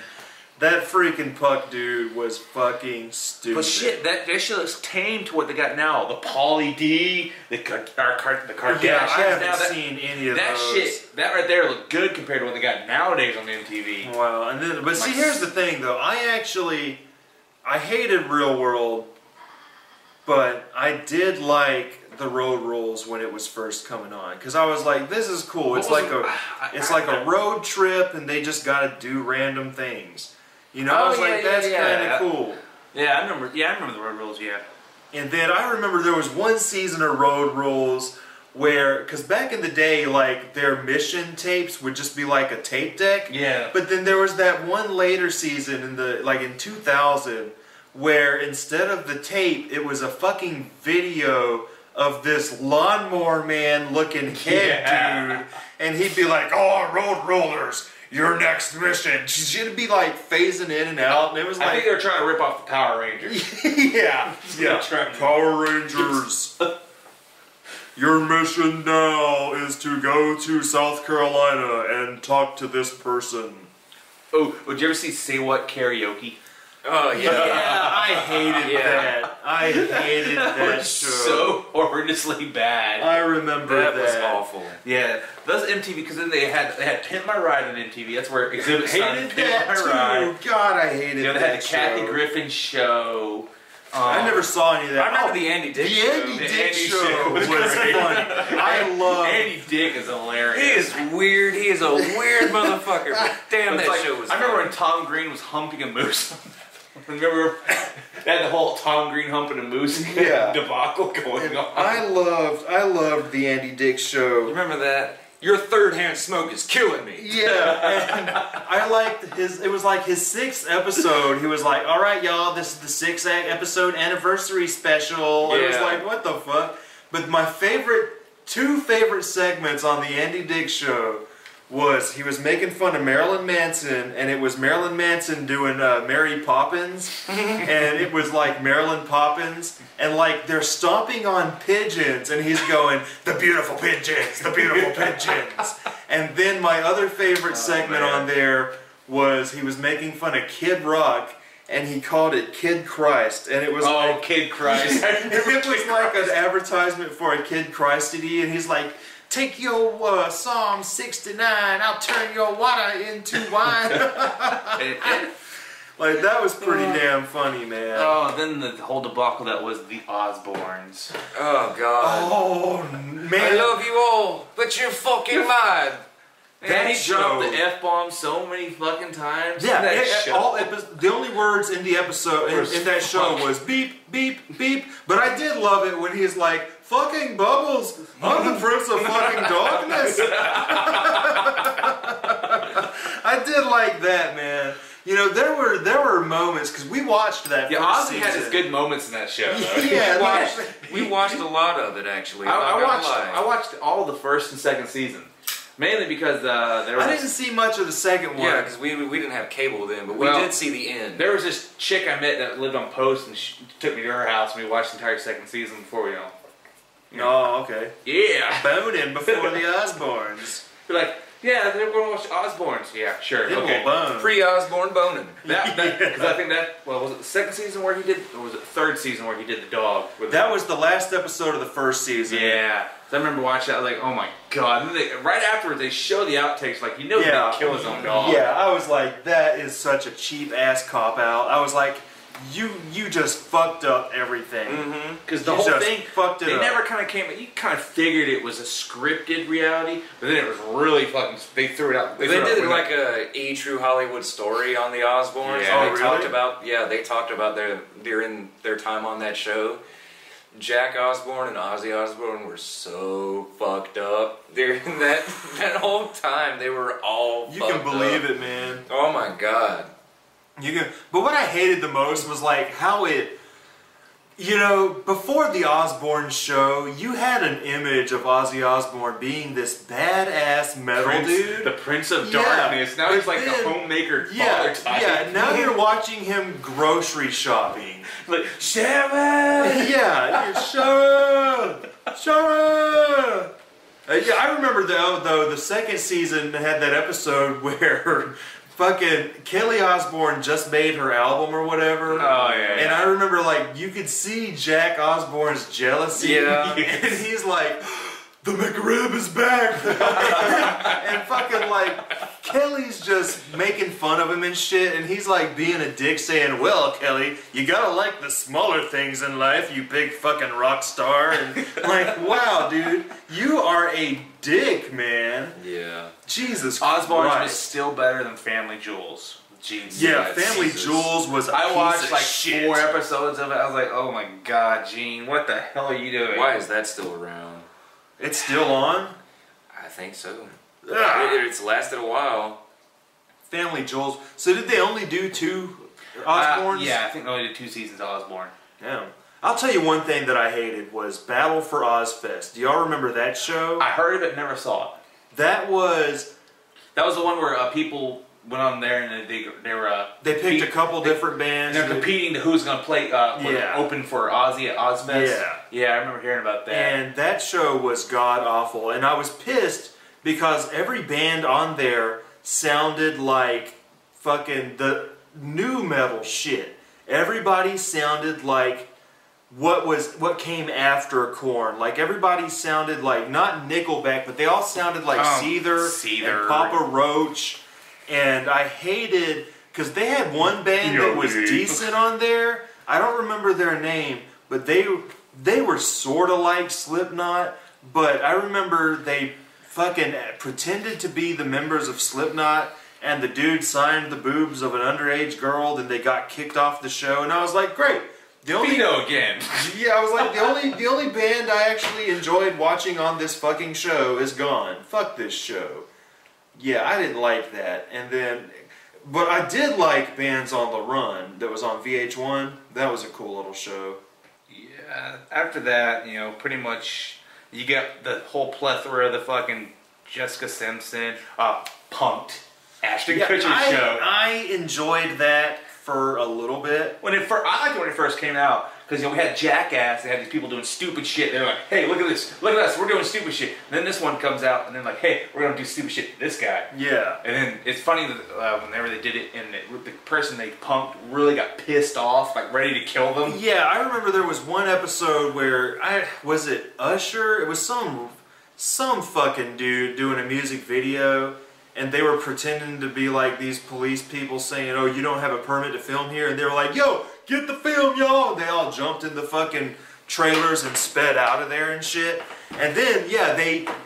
That freaking Puck dude was fucking stupid. But shit, that shit looks tame to what they got now. The Pauly D, the Kardashians. Yeah, I haven't seen any of that those. Shit, that right there looked good compared to what they got nowadays on MTV. Wow, and then, but see, here's the thing though. I hated Real World, but I did like the Road Rules when it was first coming on, because I was like, this is cool. It's like a road trip, and they just got to do random things. You know, I was like, that's kind of cool. Yeah, I remember the Road Rules. Yeah. And then I remember there was one season of Road Rules where, because back in the day, like, their mission tapes would just be like a tape deck. Yeah. But then there was that one later season in 2000 where instead of the tape, it was a fucking video of this lawnmower man looking head dude, and he'd be like, "Oh, road rollers, your next mission." She'd be like phasing in and out, and it was like, I think they were trying to rip off the Power Rangers. yeah. Power Rangers. Your mission now is to go to South Carolina and talk to this person. Oh, would you ever see Say What Karaoke? Oh yeah, I hated that. I hated that show. So horrendously bad. I remember that. That was awful. Yeah, those MTV, because then they had Pimp My Ride on MTV. That's where Exhibit hated started. that Pimp My Ride. too. God, I hated that. They had the Kathy Griffin show. I never saw any of that. I remember the Andy Dick show. The Andy Dick show was funny. I love Andy Dick is hilarious. He is weird. He is a weird motherfucker. But damn, that show was. I remember when Tom Green was humping a moose. Remember they had the whole Tom Green humping a moose debacle going on. I loved the Andy Dick show. You remember that? Your third hand smoke is killing me. Yeah, and I liked it was like his 6th episode. He was like, "All right, y'all, this is the 6th episode anniversary special." And it was like, what the fuck? But my two favorite segments on the Andy Dick show was he was making fun of Marilyn Manson, and it was Marilyn Manson doing Mary Poppins, and it was like Marilyn Poppins, and like they're stomping on pigeons, and he's going, the beautiful pigeons, the beautiful pigeons. And then my other favorite segment on there was he was making fun of Kid Rock, and he called it Kid Christ, and it was like Kid Christ. it was like an advertisement for a Kid Christity, and he's like, take your Psalm 69, I'll turn your water into wine. Like, that was pretty damn funny, man. Oh, then the whole debacle that was the Osbournes. Oh, God. Oh, man. I love you all, but you're fucking mad. That he dropped the F-bomb so many fucking times. Yeah, that the only words in the episode, in that show was beep, beep, beep. But I did love it when he's like, fucking Bubbles, I'm the prince of fucking darkness. I did like that, man. You know, there were moments, because we watched that first Ozzy season. had his good moments in that show. Yeah, we watched a lot of it, actually. I watched all the first and second season. Mainly because there was... I didn't see much of the second one. Yeah, because we didn't have cable then, but we did see the end. There was this chick I met that lived on Post, and she took me to her house, and we watched the entire second season before we Oh, okay. Yeah. Boning before the Osbournes. We're like, yeah, they're going to watch Osbournes. Yeah, sure. They okay. will bone. Pre-Osbourne boning. Because I think that, well, was it the second season where he did, or was it the third season where he did the dog? That was the last episode of the first season. Yeah. So I remember watching that, I was like, oh my god. And then right afterwards, they show the outtakes, like, he's gonna kill his own dog. Yeah, I was like, that is such a cheap-ass cop-out. I was like, you just fucked up everything. Because the whole thing, fucked it up. They never kind of came, you kind of figured it was a scripted reality, but then it was really fucking, they threw it out. They did like a true Hollywood story on the Osbournes. Yeah. And they talked about during their time on that show. Jack Osbourne and Ozzy Osbourne were so fucked up during that whole time. They were all You fucked can believe up. it, man. Oh my god. But what I hated the most was like how it, you know, before the Osbourne show, you had an image of Ozzy Osbourne being this badass metal dude. The Prince of Darkness. Now he's like the homemaker father type. Yeah, now you're watching him grocery shopping. Like, Sharon! Yeah, Sharon! Sharon! Yeah, I remember though the second season had that episode where fucking Kelly Osbourne just made her album or whatever. Oh, yeah. And I remember, like, you could see Jack Osbourne's jealousy. Yeah. And he's like, the McRib is back. And fucking, like, Kelly's just making fun of him and shit. And he's, like, being a dick saying, well, Kelly, you gotta like the smaller things in life, you big fucking rock star. And, like, wow, dude, you are a dick, man. Yeah. Jesus Osbourne Christ. was still better than Family Jewels. Jeez. Yeah, Family Jewels was a I watched piece of like shit. 4 episodes of it. I was like, oh my god, Gene, what the hell are you doing? Why is that still around? It's still on? I think so. Ugh. It's lasted a while. Family Jewels. So did they only do 2 Osbournes? Yeah, I think they only did 2 seasons of Osbourne. Yeah. I'll tell you one thing that I hated was Battle for Ozfest. Do y'all remember that show? I heard of it, never saw it. That was the one where people went on there and they picked a couple different bands. They're competing to who's going to play open for Ozzy at Ozfest. Yeah. Yeah, I remember hearing about that. And that show was god awful. And I was pissed because every band on there sounded like fucking the new metal shit. Everybody sounded like what came after Korn. Like everybody sounded like not Nickelback, but they all sounded like Seether and Papa Roach. And I hated because they had one band that was decent on there. I don't remember their name, but they were sort of like Slipknot. But I remember they fucking pretended to be the members of Slipknot, and the dude signed the boobs of an underage girl, then they got kicked off the show, and I was like, great. Vito again. Yeah, I was like, the only band I actually enjoyed watching on this fucking show is gone. Fuck this show. Yeah, I didn't like that. But I did like Bands on the Run that was on VH1. That was a cool little show. Yeah, after that, pretty much you get the whole plethora of the fucking Jessica Simpson, Punked, Ashton Yeah, Kutcher's show. I enjoyed that for a little bit. I liked it when it first came out because we had Jackass. They had these people doing stupid shit. They're like, "Hey, look at this! Look at us! We're doing stupid shit." And then this one comes out, and they're like, "Hey, we're gonna do stupid shit to this guy." Yeah. And then it's funny that whenever they did it, and the person they punked really got pissed off, like ready to kill them. Yeah, I remember there was one episode where was it Usher? It was some fucking dude doing a music video. And they were pretending to be like these police people saying, "Oh, you don't have a permit to film here." And they were like, "Yo, get the film, y'all!" And they all jumped in the fucking trailers and sped out of there and shit. And then, yeah,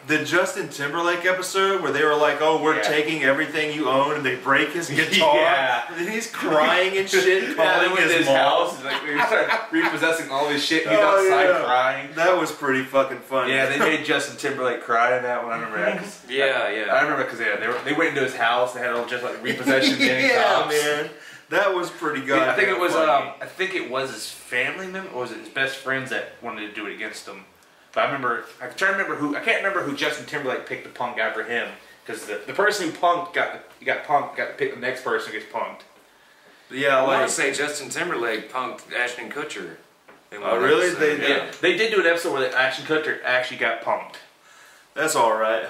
the Justin Timberlake episode where they were like, "Oh, we're taking everything you own," and they break his guitar. Yeah. And then he's crying and shit, calling his mom. house. Like, we started repossessing all his shit. He's outside crying. That was pretty fucking funny. Yeah, they made Justin Timberlake cry in that one. I remember that. I remember because they went into his house. They had all just like repossession things. Yeah, man. That was pretty good. I think it was. I think it was his family member, or was it his best friends that wanted to do it against him? But I can't remember who Justin Timberlake picked to punk after him, because the person who punked got to pick the next person who gets punked. Yeah, I want to say Justin Timberlake punked Ashton Kutcher. Oh, really? They did do an episode where Ashton Kutcher actually got punked. That's all right.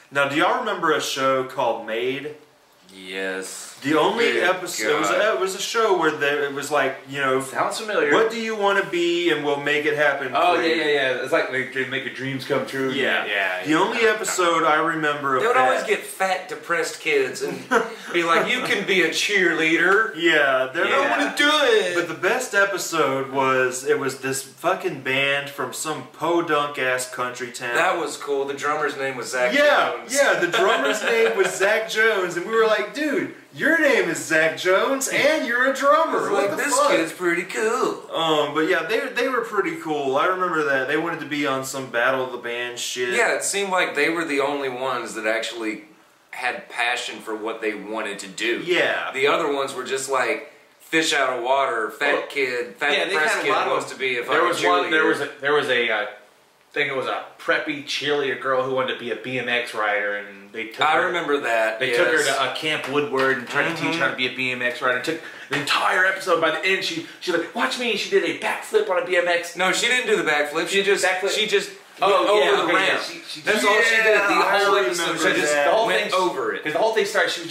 Now, do y'all remember a show called Made? Yes. The only episode it was a show where it was like, you know, sounds familiar. What do you want to be, and we'll make it happen. Oh yeah. It's like they make your dreams come true. Yeah. The only episode I remember of they would always get fat, depressed kids and be like, "You can be a cheerleader." Yeah, they don't want to do it. But the best episode was this fucking band from some podunk ass country town. That was cool. The drummer's name was Zach Jones. Yeah, the drummer's name was Zach Jones, and we were like, "Dude, your name is Zach Jones, and you're a drummer. What the this fuck?" kid's pretty cool. But yeah, they were pretty cool. I remember that they wanted to be on some Battle of the Band shit. Yeah, it seemed like they were the only ones that actually had passion for what they wanted to do. Yeah. The other ones were just like fish out of water, fat depressed kid wants to be a fucking cheerleader. There was a I think it was a preppy cheerleader girl who wanted to be a BMX rider, and they took her. I remember that. They took her to Camp Woodward and tried to teach her how to be a BMX rider. Took the entire episode. By the end, she's like, "Watch me!" She did a backflip on a BMX. No, she didn't do the backflip. She just went over the ramp. That's all she did. The whole episode, she just went over it. Because the whole thing started, she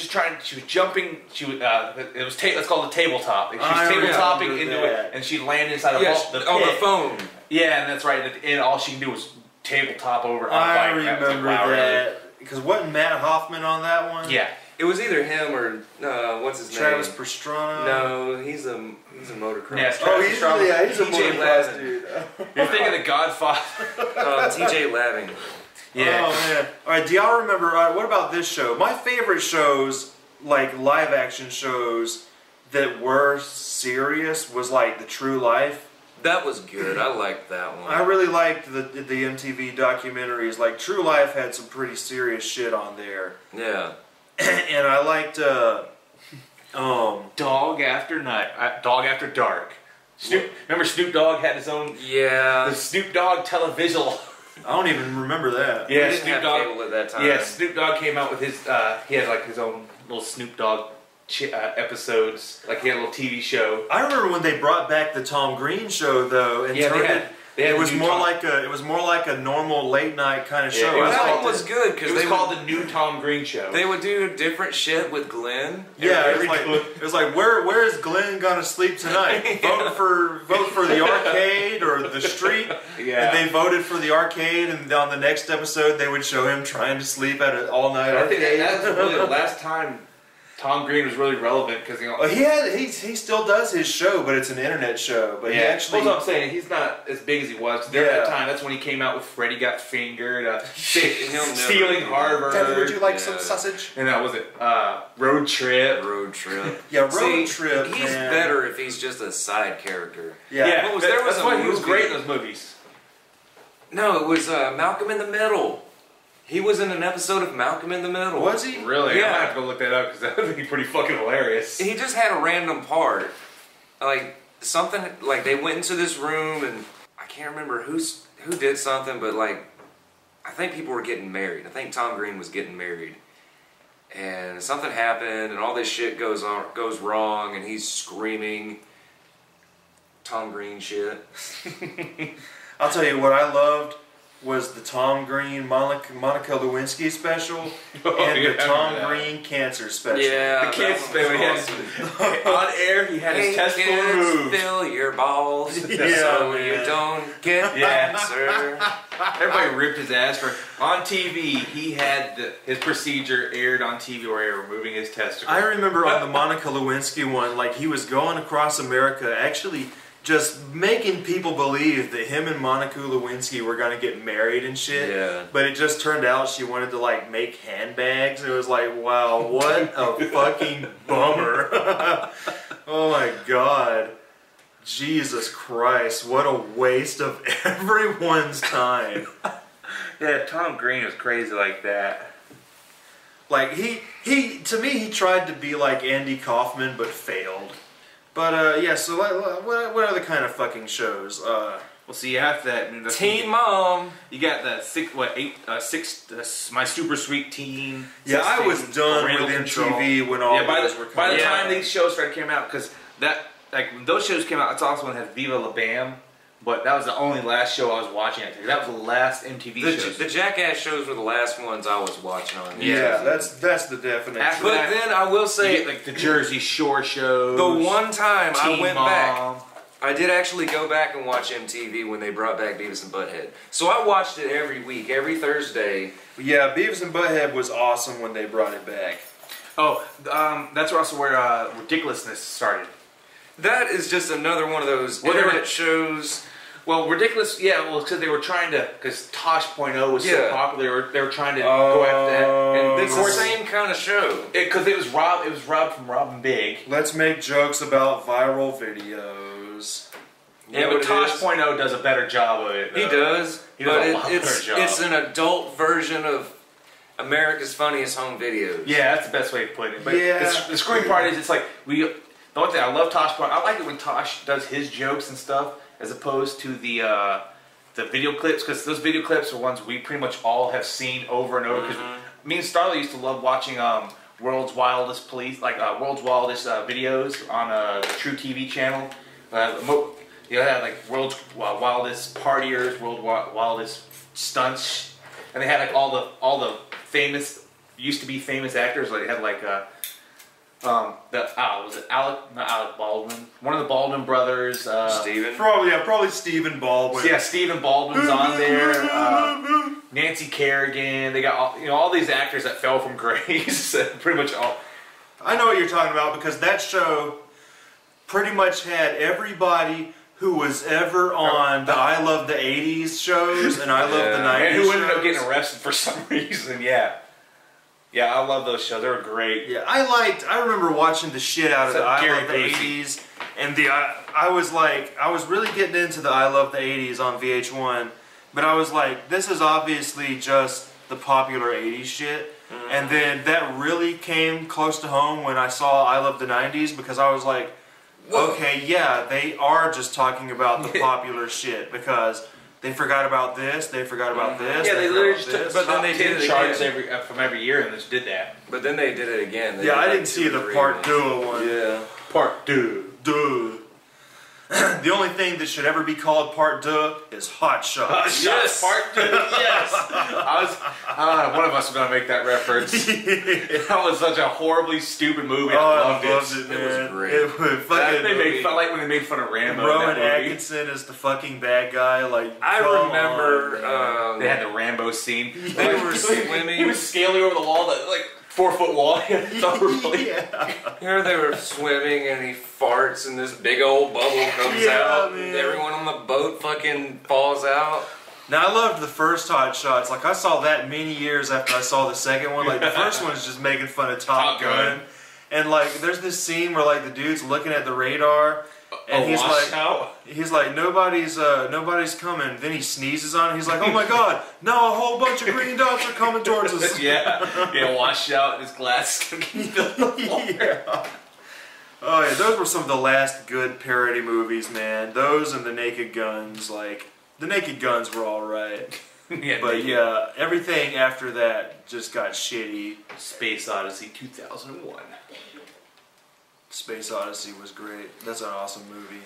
was jumping. It was let's call it tabletop. She was tabletopping into it, and she landed inside the pit. On the phone. Yeah, and that's right. At the end, all she can do was tabletop over. I remember that. Because wasn't Matt Hoffman on that one? Yeah. It was either him or what's his name? Travis Pastrana. No, he's a motocross. Yeah, he's a motocross dude. You're thinking of Godfather. TJ Laving. Yeah. Oh man. All right. Do y'all remember? What about this show? My favorite shows, like live action shows that were serious, was like The True Life. That was good. I liked that one. I really liked the MTV documentaries. Like True Life had some pretty serious shit on there. Yeah. And I liked Dog After Dark. Remember Snoop Dogg had his own. Yeah. The Snoop Dogg televisual. I don't even remember that. Yeah, Snoop Dogg cable at that time. Yeah, Snoop Dogg came out with his. He had like his own little Snoop Dogg episodes. Like he had a little TV show. I remember when they brought back the Tom Green show though, and it was more like a normal late night kind of show. That one was good because it was called the New Tom Green Show. They would do different shit with Glenn. Yeah, it was like where is Glenn gonna sleep tonight? vote for the arcade or the street. Yeah. And they voted for the arcade, and on the next episode they would show him trying to sleep at an all night arcade. I think that's really the last time Tom Green was really relevant because he still does his show, but it's an internet show. But he actually, that's what I'm saying. He's not as big as he was. During that time, that's when he came out with Freddie Got Fingered, Stealing Harvard. Daddy, would you like some sausage? And that was it. Road Trip. Yeah, Road Trip. He's better if he's just a side character. Yeah, that's why he was great in those movies. No, it was Malcolm in the Middle. He was in an episode of Malcolm in the Middle. Was he? Really? Yeah. I might have to go look that up because that would be pretty fucking hilarious. He just had a random part. Like, something, like they went into this room and I can't remember who did something, but like, I think people were getting married. I think Tom Green was getting married. And something happened, and all this shit goes wrong, and he's screaming Tom Green shit. I'll tell you what I loved was the Tom Green Monica Lewinsky special and the Tom Green cancer special. Yeah, the cancer special. On air, he had his testicle removed. Fill your balls so you don't get cancer. Everybody ripped his ass for. On TV, he had his procedure aired on TV where they were removing his testicle. I remember on the Monica Lewinsky one, like he was going across America, actually just making people believe that him and Monica Lewinsky were gonna get married and shit. Yeah. But it just turned out she wanted to like make handbags. It was like, wow, what a fucking bummer. Oh my god. Jesus Christ, what a waste of everyone's time. Yeah, Tom Green was crazy like that. Like he to me he tried to be like Andy Kaufman but failed. But yeah, so what other kind of fucking shows? Well, see, after that, I mean, Teen Mom. You got the My Super Sweet Teen. Yeah, I was done with MTV when all those were coming. By the time these shows started coming out, because when those shows came out, it's also when it had Viva La Bam. But that was the only last show I was watching. That was the last MTV show. The Jackass shows were the last ones I was watching on. Yeah, that's the definition. But then I will say, like the Jersey Shore shows. The one time I went Mom. back, I did actually go back and watch MTV when they brought back Beavis and Butthead. So I watched it every week, every Thursday. Yeah, Beavis and Butthead was awesome when they brought it back. Oh, that's also where Ridiculousness started. That is just another one of those internet shows. Well, Ridiculous, because they were trying to, because Tosh.0 was so popular, they were trying to go after that. And it's the same kind of show. Because it was Rob from Rob & Big. Let's make jokes about viral videos. Yeah, but Tosh.0 does a better job of it. He does. He does a lot better job. It's an adult version of America's Funniest Home Videos. Yeah, that's the best way to put it. But the screwing part is, it's like, the one thing, I love Tosh.0. I like it when Tosh does his jokes and stuff, as opposed to the video clips, because those video clips are ones we pretty much all have seen over and over. Because me and Starla used to love watching World's Wildest World's Wildest videos on the True TV channel. You had like World's Wildest Partiers, World's Wildest Stunts, and they had like all the famous, used to be famous actors. Like they had like was it not Alec Baldwin? One of the Baldwin brothers. Steven? Probably Stephen Baldwin. Yeah, Stephen Baldwin's on there. Nancy Kerrigan. They got all these actors that fell from grace. Pretty much all. I know what you're talking about because that show pretty much had everybody who was ever on the I Love the 80s shows and I Love the 90s and who ended shows. up getting arrested for some reason. Yeah, I love those shows. They were great. Yeah, I remember watching the shit out of the I Love the 80s, and I was really getting into the I Love the 80s on VH1, but I was like, this is obviously just the popular 80s shit. And then that really came close to home when I saw I Love the 90s, because I was like, okay, yeah, they are just talking about the popular shit, because they forgot about this, they forgot about this. Yeah, they literally just took but then they did it charts again. from every year and just did that. But then they did it again. Yeah, I didn't see the part 2 one. Yeah. Part 2. The only thing that should ever be called part 2 is Hot Shots. Yes, part 2. Yes. One of us was gonna make that reference. That was such a horribly stupid movie. I loved it. Man. It was great. It was fucking. They made fun, like when they made fun of Rambo. Rowan Atkinson is the fucking bad guy. Like I remember they had the Rambo scene. They were swimming. He was scaling over the wall, that like 4-foot wall. Here they were swimming and he farts and this big old bubble comes out and everyone on the boat fucking falls out. Now I loved the first Hot Shots. Like I saw that many years after I saw the second one. Like the first one is just making fun of Top Gun. And like there's this scene where like the dude's looking at the radar and he's like nobody's coming. Then he sneezes on it. He's like, oh my god, now a whole bunch of green dots are coming towards us. yeah, washed out and his glass can fill the floor. Yeah. Oh yeah, those were some of the last good parody movies, man. Those and the Naked Guns. Like the Naked Guns were all right. Yeah, But yeah, everything after that just got shitty. Space Odyssey 2001. Space Odyssey was great. That's an awesome movie.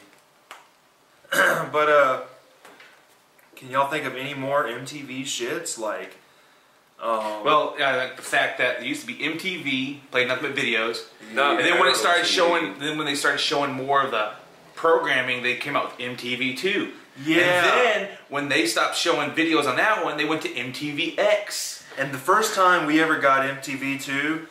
But can y'all think of any more MTV shits like? Well, like the fact that there used to be MTV, played nothing but videos, No, and then when it started TV. showing, when they started showing more of the programming, they came out with MTV2. Yeah. And then when they stopped showing videos on that one, they went to MTVX. And the first time we ever got MTV2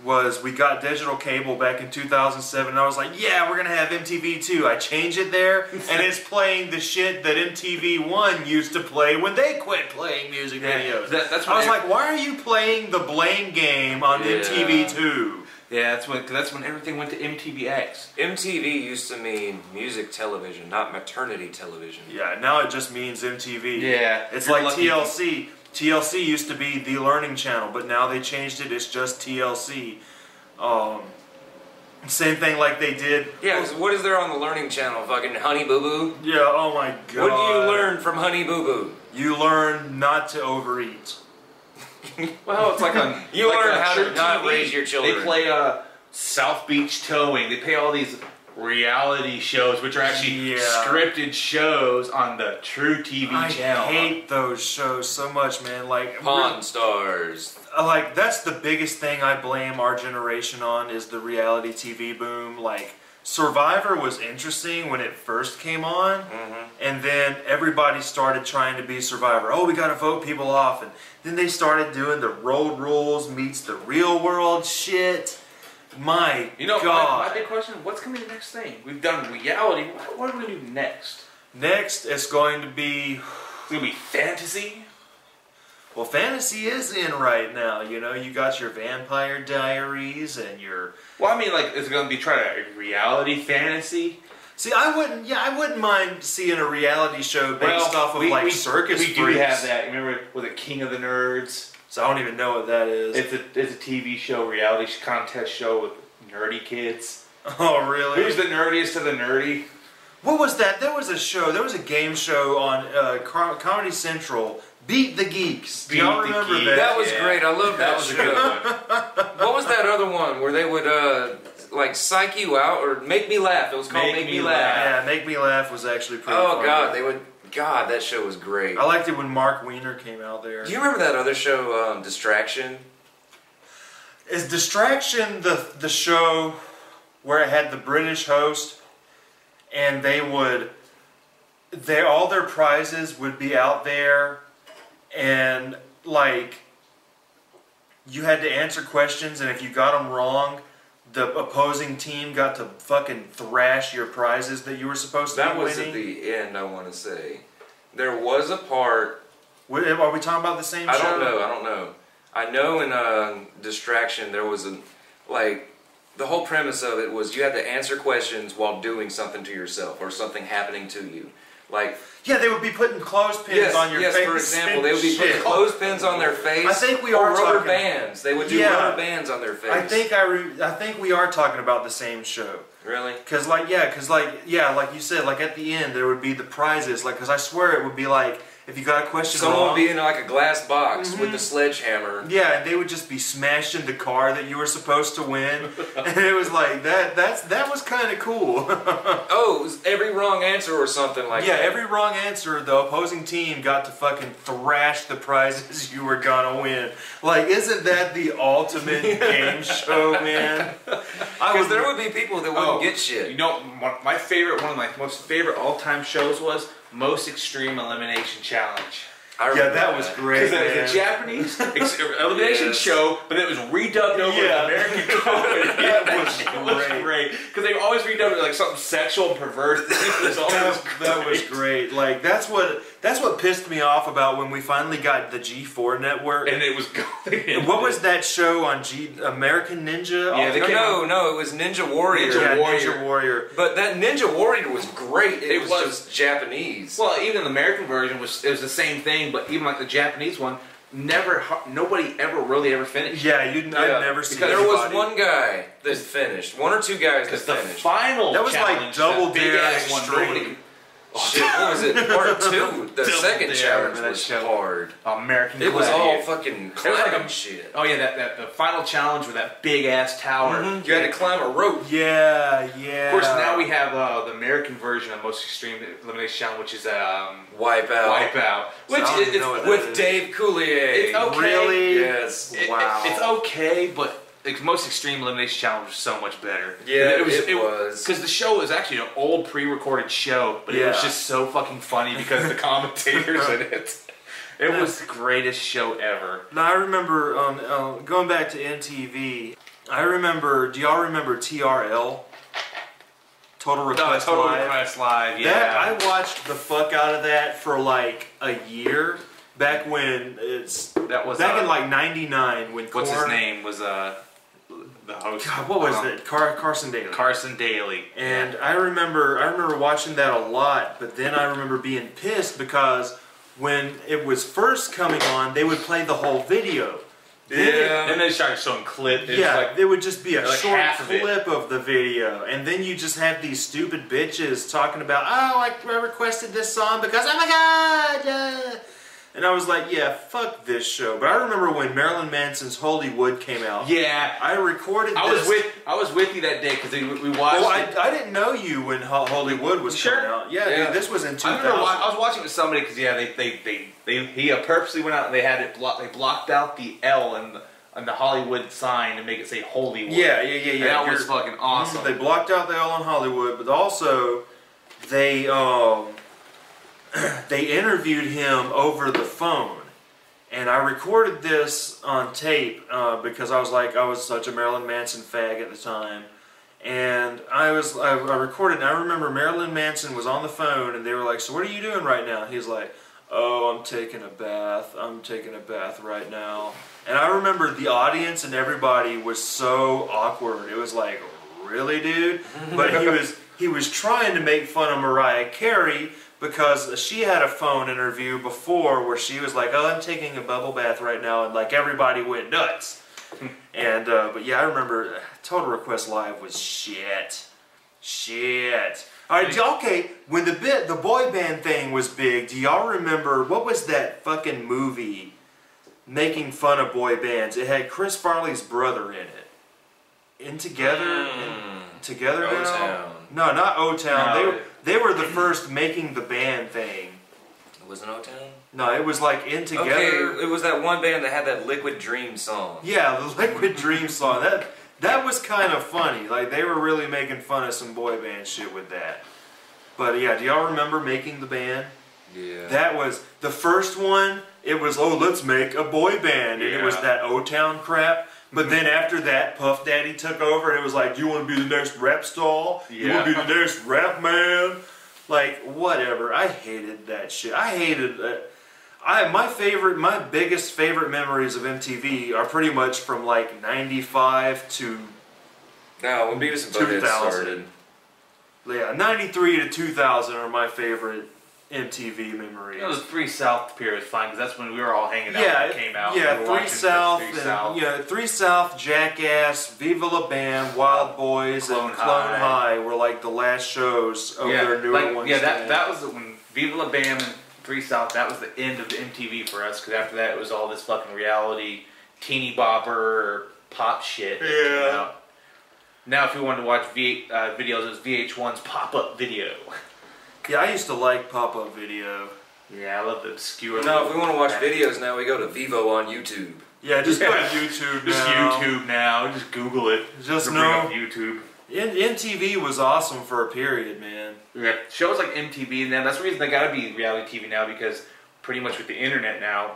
was we got digital cable back in 2007, and I was like, yeah, we're going to have MTV2. I changed it there, and it's playing the shit that MTV1 used to play when they quit playing music videos. That's I was like, why are you playing the Blame Game on MTV2? Yeah, that's when everything went to MTVX. MTV used to mean music television, not maternity television. Yeah, now it just means MTV. Yeah. It's You're like lucky. TLC. TLC used to be the Learning Channel, but now they changed it. It's just TLC. Same thing like they did. Yeah, 'cause what is there on the Learning Channel? Fucking Honey Boo Boo? Yeah, oh my god. What do you learn from Honey Boo Boo? You learn not to overeat. Well, it's like a You like learn a how to True not TV. raise your children. They play South Beach Towing. They play all these reality shows, which are actually scripted shows on the True TV channel. I hate those shows so much, man. Like Pawn Stars. like that's the biggest thing I blame our generation on is the reality TV boom. Like Survivor was interesting when it first came on, and then everybody started trying to be Survivor. Oh, we got to vote people off, and then they started doing the road rules meets the real world shit. My God. My big question: what's going to be the next thing? We've done reality. What are we going to do next? Next, it's going to be. It's going to be fantasy. Well, fantasy is in right now. You know, you got your Vampire Diaries and your. Well, I mean, like, is it going to be reality fantasy? See, I wouldn't mind seeing a reality show based off of like circus We do freaks. have that. Remember, was it King of the Nerds? So I don't even know what that is. It's a TV show, reality contest show with nerdy kids. Oh, really? Who's the nerdiest of the nerdy? What was that? There was a show. There was a game show on Comedy Central. Beat the Geeks. Do y'all Beat the remember Geeks. that? That was great. I love that, was a show. good one. What was that other one where they would like psych you out or make me laugh? It was called Make Me Laugh. Yeah, Make Me Laugh was actually pretty Oh funny. God, they would. God, that show was great. I liked it when Mark Weiner came out there. Do you remember that other show, Distraction? Is Distraction the show where it had the British host and all their prizes would be out there and like you had to answer questions and if you got them wrong the opposing team got to fucking thrash your prizes that you were supposed to That be was winning? at the end, I want to say. There was a part... Are we talking about the same show? I don't know. I know in Distraction there was the whole premise of it was you had to answer questions while doing something to yourself or something happening to you. Like... Yeah, they would be putting clothespins on your face. For example, they would be putting clothespins on their face. I think we or are rubber talking, bands. They would do rubber bands on their face. I think we are talking about the same show. Really? Cause like you said, like at the end there would be the prizes. Like, cause I swear it would be like if you got a question Someone wrong, would be in like a glass box with the sledgehammer. yeah, and they would just be smashing the car that you were supposed to win, and it was like that was kind of cool. Oh, it was every wrong answer or something like that. Yeah, every wrong answer, the opposing team got to fucking thrash the prizes you were gonna win. Like, isn't that the ultimate game show, man? Because there would be people that wouldn't get shit. You know, one of my most favorite all-time shows was Most Extreme Elimination Challenge. Yeah, that was great. Because it was a Japanese elimination show, but it was redubbed over American comedy. That was great. Because they always redubbed it like something sexual and perverse. That was great. Like that's what pissed me off about when we finally got the G4 network. And it was going. What was that show on American Ninja? Yeah, no, it was Ninja Warrior. Ninja Warrior. But that Ninja Warrior was great. It was just Japanese. Well, even the American version was the same thing, but even like the Japanese one, nobody ever finished. Yeah, I'd never seen. There was one guy that finished. One or two guys that the finished. final that was like challenge, Double that big Dare ass one, Extreme. nobody. Shit, what was it? Part 2. The Double second Dare, challenge that was show. hard. American It was all Gladiator. fucking It was like climbing a shit. Oh yeah, that the final challenge with that big ass tower. You had to climb a rope. Yeah. Of course, now we have the American version of Most Extreme Elimination Challenge, which is Wipeout. which I don't even know what that With is. Dave Coulier. It's okay. Really? Yes. Wow. It's okay, but like, Most Extreme Elimination Challenge was so much better. Yeah, it was. Because the show was actually an old pre-recorded show, but it was Yeah. just so fucking funny because of the commentators in it. It was the greatest show ever. Now I remember going back to MTV. I remember. Do y'all remember TRL? Total Request Total Live. Request Live, yeah. That I watched the fuck out of that for like a year. Back when That was back in like '99 when what's his Korn- name was the host. God, what was that? Carson Daly. Carson Daly. And I remember watching that a lot, but then I remember being pissed because when it was first coming on, they would play the whole video. Then they started showing clips. Yeah, it would just be a like short half of it. clip of the video, and then you just have these stupid bitches talking about, oh, I requested this song because, oh my god, and I was like, yeah, fuck this show. But I remember when Marilyn Manson's Hollywood came out. Yeah. I recorded this. I was with you that day because we watched. Well, it. I didn't know you when Hollywood was Sure. coming out. Yeah, Yeah. dude, this was in 2000. I remember I was watching it with somebody because he purposely went out and they had it they blocked out the L and the Hollywood sign to make it say Hollywood. Yeah. And that was fucking awesome. They blocked out the L on Hollywood, but also they they interviewed him over the phone, and I recorded this on tape because I was such a Marilyn Manson fag at the time. And I recorded, and I remember Marilyn Manson was on the phone, and they were like, so what are you doing right now? He's like, oh, I'm taking a bath. I'm taking a bath right now. And I remember the audience and everybody was so awkward. It was like, really, dude? But he was trying to make fun of Mariah Carey because she had a phone interview before where she was like, oh, I'm taking a bubble bath right now, and like everybody went nuts. And but yeah, I remember Total Request Live was shit. All right, okay. When the boy band thing was big, do y'all remember what was that fucking movie making fun of boy bands? It had Chris Farley's brother in it. Together now? O-Town. No, not O-Town. No. They were the first making the band thing. It wasn't O-Town? No, it was like In Together. Okay, it was that one band that had that Liquid Dream song. Yeah, the Liquid Dream song. That was kind of funny. Like, they were really making fun of some boy band shit with that. But yeah, do y'all remember Making the Band? Yeah. That was the first one. It was, oh, let's make a boy band, and it was Yeah. that O-Town crap. But then after that, Puff Daddy took over, and it was like, do you want to be the next rap star? You want to be the next rap man? Like, whatever. I hated that shit. I hated that. My biggest favorite memories of MTV are pretty much from like 95 to Now, when Beavis and Butthead 2000. started. Yeah, 93 to 2000 are my favorite MTV memories. It was 3 South period was fine because that's when we were all hanging out Yeah, when it came out. yeah, We were 3 watching South, 3 and, South. yeah, 3 South, Jackass, Viva La Bam, Wild Boys, Clone and Clone High. High were like the last shows of their newer ones. Yeah, that was when Viva La Bam and 3 South, that was the end of the MTV for us because after that it was all this fucking reality teeny bopper pop shit that came Yeah. out. Now if we wanted to watch videos, it was VH1's pop-up video. Yeah, I used to like pop-up video. Yeah, I love the obscure. No, if we want to watch videos now, we go to Vivo on YouTube. Yeah, just go to YouTube now. Just YouTube now. Just Google it. Just Bring know. up YouTube. MTV was awesome for a period, man. Yeah, shows like MTV and that's the reason they gotta be reality TV now because pretty much with the internet now,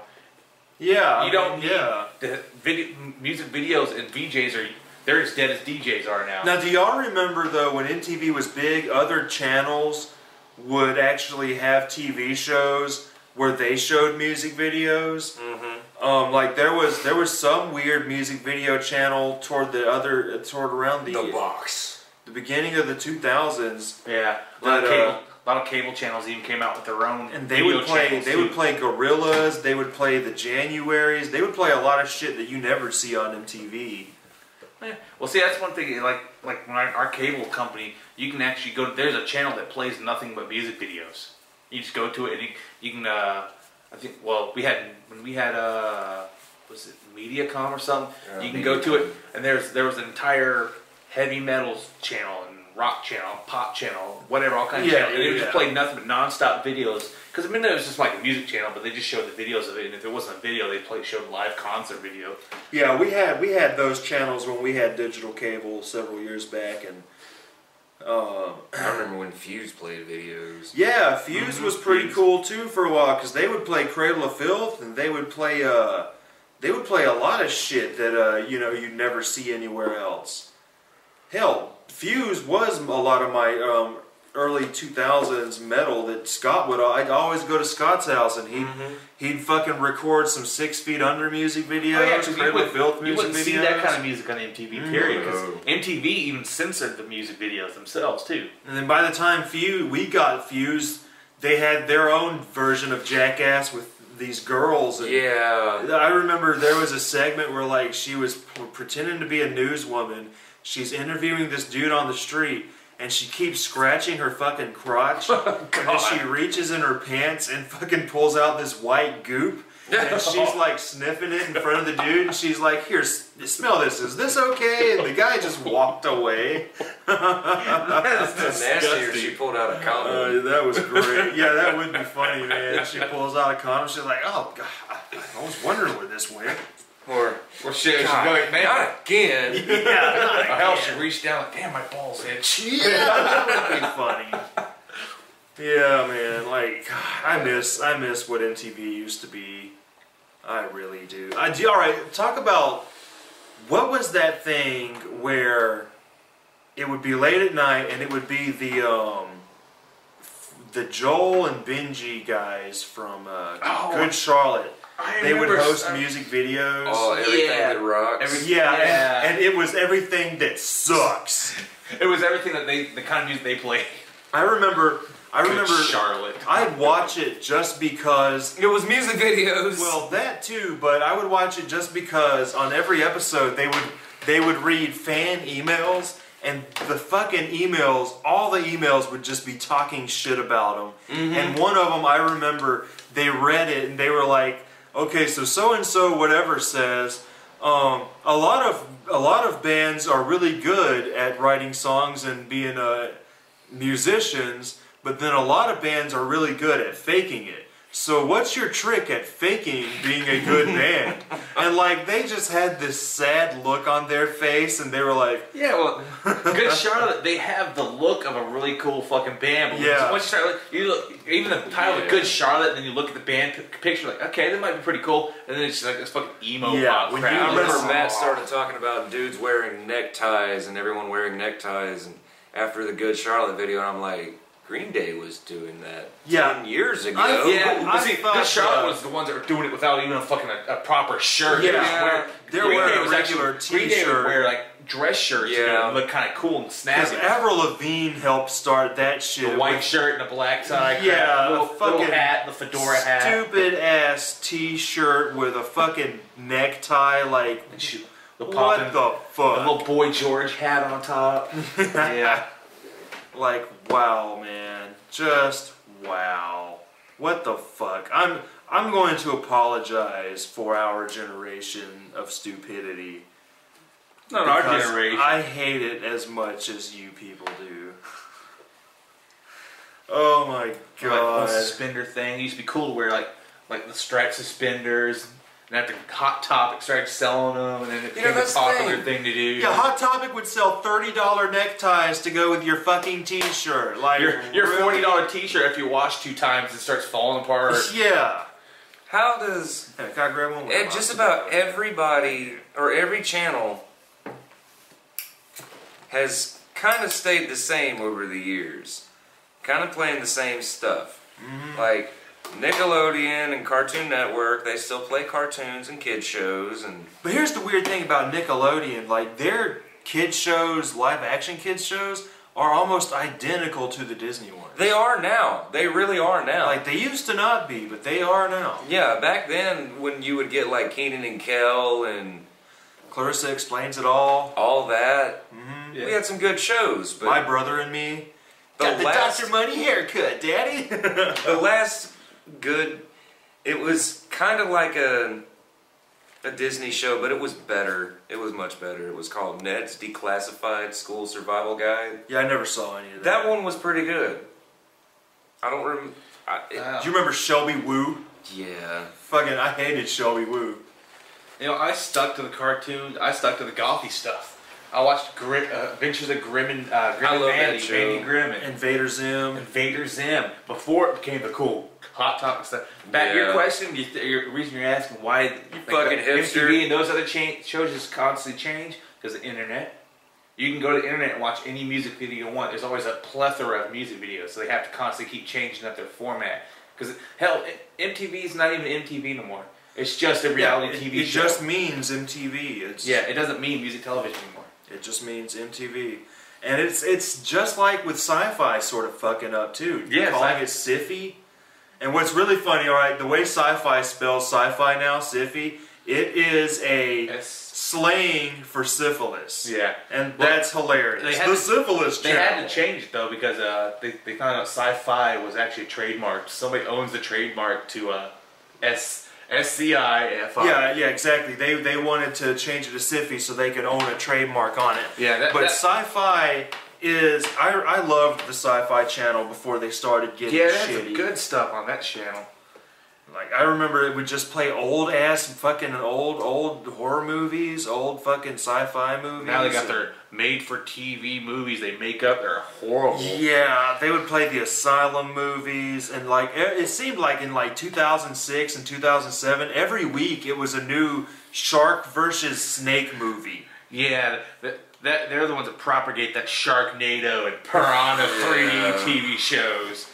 Yeah, you don't need yeah. the music videos and VJs they're as dead as DJs are now. Now, do y'all remember though when MTV was big, other channels would actually have TV shows where they showed music videos? Mm-hmm. Like there was some weird music video channel toward around The Box. the beginning of the 2000s. Yeah, a lot of cable channels even came out with their own. And they video would play. channels, They too. would play Gorillaz. They would play the Januaries. They would play a lot of shit that you never see on MTV. Yeah. Well, see, that's one thing. Like when our cable company, you can actually go. There's a channel that plays nothing but music videos. You just go to it and you can. I think. Well, we had was it MediaCom or something? Yeah, you can go to it and there was an entire heavy metal channel and rock channel, pop channel, whatever, all kinds of channels. And they would just play nothing but non-stop videos. Because I mean, it was just like a music channel, but they just showed the videos of it. And if it wasn't a video, they showed live concert video. Yeah, we had those channels when we had digital cable several years back, and I remember when Fuse played videos. Yeah, Fuse was pretty cool too for a while because they would play Cradle of Filth, and they would play a lot of shit that you'd never see anywhere else. Hell, Fuse was a lot of my early 2000s metal that Scott would. I'd always go to Scott's house and he'd fucking record some 6 Feet Under music videos, Cradle of Filth music videos. You wouldn't see that kind of music on MTV, period. Because MTV even censored the music videos themselves too. And then by the time we got Fuse, they had their own version of Jackass with these girls. And yeah. I remember there was a segment where like she was pretending to be a newswoman. She's interviewing this dude on the street, and she keeps scratching her fucking crotch. And then she reaches in her pants and fucking pulls out this white goop. And she's like sniffing it in front of the dude, and she's like, "Here, smell this. Is this okay?" And the guy just walked away. That's nastier. She pulled out a condom. That was great. Yeah, that would be funny, man. She pulls out a condom. She's like, "Oh God, I was wondering where this went." Or she's going, "Man, not again." Yeah, not again. Hell, she reached down like, "Damn, my balls itch." Yeah, that would be funny. Yeah, man. Like, I miss what MTV used to be. I really do. All right, talk about what was that thing where it would be late at night and it would be the Joel and Benji guys from Good Charlotte. They would host music videos. Oh, everything that rocks. And it was everything that sucks. It was everything that the kind of music they played. I remember Charlotte. I'd watch it just because it was music videos. Well, that too, but I would watch it just because on every episode they would read fan emails, and the fucking emails, all the emails would just be talking shit about them. And one of them, I remember, they read it and they were like, "Okay, so and so whatever says, a lot of bands are really good at writing songs and being musicians, but then a lot of bands are really good at faking it. So what's your trick at faking being a good band?" And like they just had this sad look on their face, and they were like, "Yeah, well, Good Charlotte, they have the look of a really cool fucking band." But yeah. Once you start, you look, even the title of Good Charlotte, and then you look at the band picture, like, okay, that might be pretty cool, and then it's just like this fucking emo pop crowd. I remember Matt started talking about dudes wearing neckties and everyone wearing neckties, and after the Good Charlotte video, and I'm like, Green Day was doing that 10 years ago. Good Charlotte was the ones that were doing it without even a proper shirt. Yeah, they're wearing a regular T-shirt. Green Day would wear like dress shirts, and look kind of cool and snazzy. Because Avril Lavigne helped start that shit. The white shirt and a black tie. Yeah, little hat, the fedora hat. Stupid ass T-shirt with a fucking necktie, like what the fuck? A little Boy George hat on top. Yeah. Like, wow, man. Just wow. What the fuck? I'm going to apologize for our generation of stupidity. Not our generation. I hate it as much as you people do. Oh my god. Like the suspender thing. It used to be cool to wear like the striped suspenders. And after Hot Topic started selling them, and then it became a popular thing to do. Yeah, Hot Topic would sell $30 neckties to go with your fucking T-shirt. Like your $40 T-shirt, if you wash 2 times, it starts falling apart. Yeah. How does can I grab one? just about everybody or every channel has kind of stayed the same over the years, kind of playing the same stuff, like Nickelodeon and Cartoon Network, they still play cartoons and kid shows. But here's the weird thing about Nickelodeon, like their kid shows, live action kids shows, are almost identical to the Disney ones. They are now. They really are now. Like they used to not be, but they are now. Yeah, back then when you would get like Kenan and Kel and Clarissa Explains It All. All that. Mm-hmm. We had some good shows. But My Brother and Me. Got the Dr. Money haircut, Daddy. the last good, it was kind of like a Disney show, but it was better. It was much better. It was called Ned's Declassified School Survival Guide. Yeah, I never saw any of That one was pretty good. I don't remember. Do you remember Shelby Woo? Yeah. Fucking, I hated Shelby Woo. You know, I stuck to the cartoons. I stuck to the gothy stuff. I watched Adventures of Grim and Grim I and love that Mandy, show. Mandy Grimm, and Invader Zim. Invader Zim. Before it became the cool hot topic stuff. Back your question, your reason you're asking why fucking hipster. MTV and those other shows just constantly change because of the internet. You can go to the internet and watch any music video you want. There's always a plethora of music videos, so they have to constantly keep changing up their format. Because hell, MTV is not even MTV no more. It's just a reality TV show. It just means MTV. It doesn't mean music television anymore. It just means MTV. And it's just like with sci-fi sort of fucking up too. Yeah, calling it Siffy. And what's really funny, alright, the way sci-fi spells sci-fi now, Siffy, it is a slang for syphilis. Yeah. And that's hilarious. The syphilis They channel. had to change it though because they found out sci-fi was actually trademarked. Somebody owns the trademark to SCIFI. Yeah, exactly. They wanted to change it to Siffy so they could own a trademark on it. Yeah, but sci-fi is... I loved the Sci-Fi Channel before they started getting yeah, shitty. that's good stuff on that channel. Like, I remember it would just play old-ass fucking old horror movies, old fucking sci-fi movies. Now they got their made-for-TV movies they make up. They're horrible. Yeah, they would play the Asylum movies, and like it seemed like in like 2006 and 2007, every week it was a new shark versus snake movie. Yeah, they're the ones that propagate that Sharknado and Piranha 3D TV shows.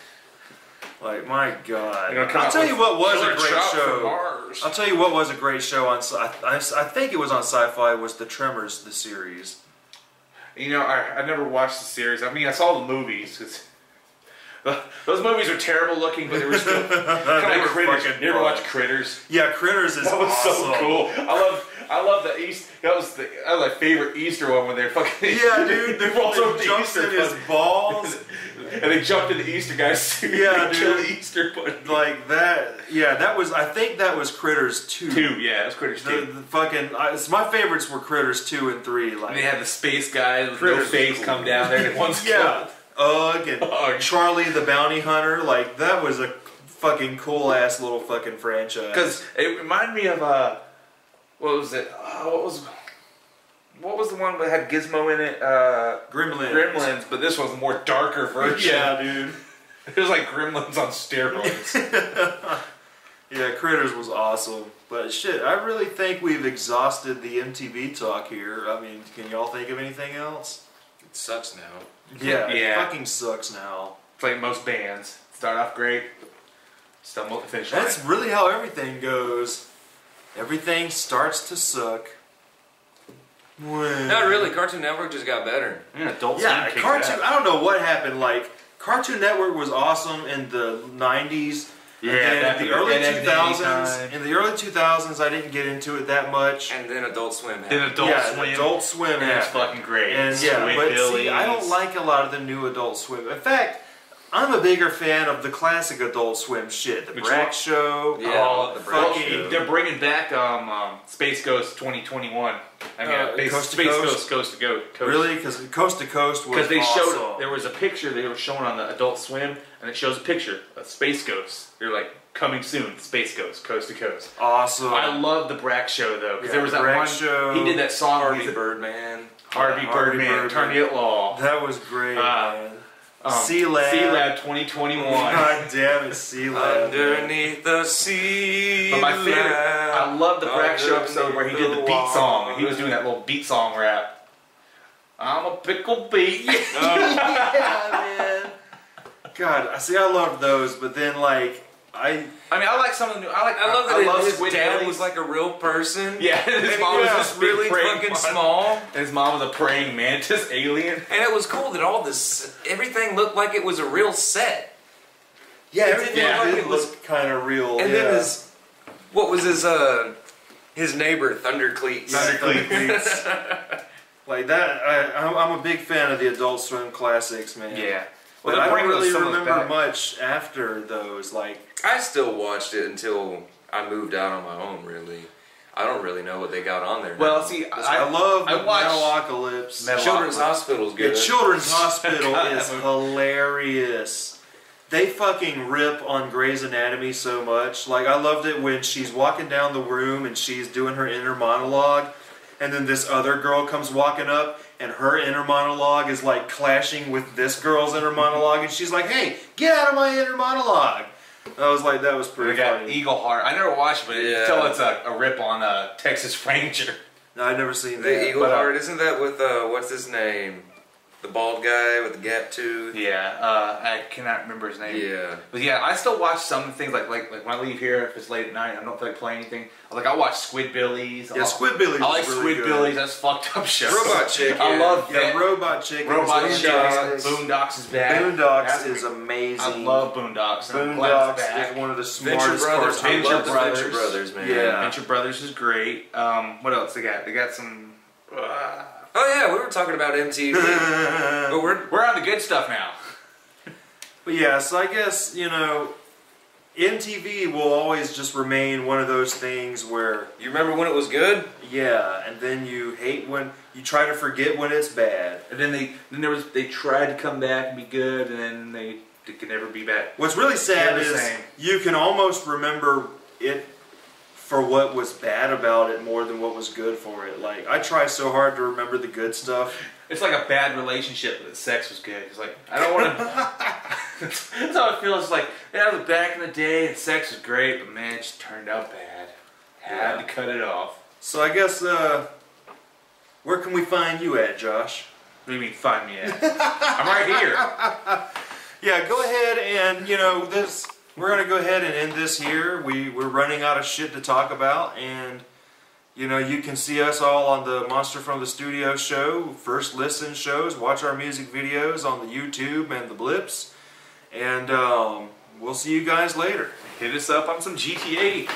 Like, my God. I'll tell you what was a great show. Mars. I'll tell you what was a great show on. I think it was on Sci-Fi. Was the Tremors the series? You know, I never watched the series. I mean, I saw the movies. Those movies are terrible looking, but they were still kind of like Critters. You ever watch Critters? Yeah, Critters is that was awesome. So cool. I love the East. That was my favorite Easter one when they're fucking. Yeah, dude. They jumps in his balls. And they jumped in the Easter guy's suit. Yeah, and dude. Killed the Easter bunny. Like that. Yeah, that was. I think that was Critters 2. 2, yeah, it was Critters 2. The fucking. My favorites were Critters 2 and 3. Like, and they had the space guy with no face come down there. And one's yeah. Ugg and Charlie the Bounty Hunter. Like, that was a fucking cool ass little fucking franchise. Because it reminded me of what was it? What was the one that had Gizmo in it? Gremlins, but this was a more darker version. Yeah, dude. It was like Gremlins on steroids. Yeah, Critters was awesome. But shit, I really think we've exhausted the MTV talk here. I mean, can y'all think of anything else? It sucks now. Yeah, Yeah. It fucking sucks now. It's like most bands. Start off great, stumble at the finish line. That's really how everything goes. Everything starts to suck. Not really. Cartoon Network just got better. Yeah, Adult Yeah, Swim kicked Cartoon. it I don't know what happened. Like, Cartoon Network was awesome in the 90s. Yeah, and in the early and 2000s. In the early 2000s, I didn't get into it that much. And then Adult Swim happened. Then Adult Swim. Adult Swim. And it's happened. fucking great. And Sweet yeah, but Billies. see, I don't like a lot of the new Adult Swim. In fact, I'm a bigger fan of the classic Adult Swim shit. The Which Brack one? Show. Yeah, I love the Brack fucking- Show. They're bringing back Space Ghost 2021. I mean, Coast to Space Coast? Ghost Coast to Go. Really? Because Coast to Coast was Because they awesome. showed, there was a picture they were showing on the Adult Swim, and it shows a picture of Space Ghost. They're like, coming soon, Space Ghost, Coast to Coast. Awesome. I love the Brack Show though, because Yeah, there was that Brack one. Show. He did that song. Harvey Birdman. Harvey Birdman, Turn It Law. That was great, man. C-Lab. C-Lab 2021. God damn it, C-Lab. Underneath the sea. But my favorite, I love the Brack Show episode where he did the beat song. He was doing that little beat song rap. I'm a pickle beat. Yeah, man. God, see, I loved those, but then like I like some of the new. I love that his Squid dad Billies. was like a real person. Yeah, his And mom he was was this big really praying fucking mantis. small. And his mom was a praying mantis alien. And it was cool that all this, everything looked like it was a real set. yeah, It everything didn't look like did it was- look kind of real. And yeah. then what was his His neighbor, Thunder Cleats. Like that, I'm a big fan of the Adult Swim classics, man. Yeah. But I don't really remember much after those. Like, I still watched it until I moved out on my own, really. I don't really know what they got on there now. Well, see, I love Metalocalypse. Children's Hospital's good. Yeah, Children's Hospital is hilarious. They fucking rip on Grey's Anatomy so much. Like, I loved it when she's walking down the room and she's doing her inner monologue, and then this other girl comes walking up, and her inner monologue is like clashing with this girl's inner monologue, and she's like, "Hey, get out of my inner monologue." I was like, that was pretty funny. Eagle Heart. I never watched it, but you can tell it's a rip on Texas Ranger. No, I've never seen that. The Eagle Heart, isn't that with, what's his name? The bald guy with the gap tooth. Yeah, I cannot remember his name. Yeah. But yeah, I still watch some things like when I leave here, if it's late at night, I don't feel like playing anything. Like I watch Squidbillies. Yeah, Squidbillies. I like Squidbillies. That's fucked up show. Robot Chicken. I love that. Yeah, Robot Chicken. Robot Chicken. Boondocks is back. Boondocks is amazing. I love Boondocks. Boondocks is one of the smartest cartoons. Venture Brothers. Venture Brothers, man. Yeah. Venture Brothers is great. What else they got? They got some. Oh yeah, we were talking about MTV, but we're on the good stuff now. But yeah, so I guess, you know, MTV will always just remain one of those things where... You remember when it was good? Yeah, and then you hate when... You try to forget when it's bad. And then they tried to come back and be good, and then they could never be back. What's really sad is you can almost remember it for what was bad about it more than what was good for it. Like, I try so hard to remember the good stuff. It's like a bad relationship that sex was good. It's like, I don't want to... That's how it feels. It's like, yeah, it was back in the day and sex was great, but man, it just turned out bad. Had to cut it off. So I guess, where can we find you at, Josh? What do you mean, find me at? I'm right here. Yeah, go ahead and, you know, we're going to go ahead and end this here. We're running out of shit to talk about, and, you know, you can see us all on the Monster from the Studio show, First Listen shows, watch our music videos on the YouTube and the Blips, and we'll see you guys later. Hit us up on some GTA.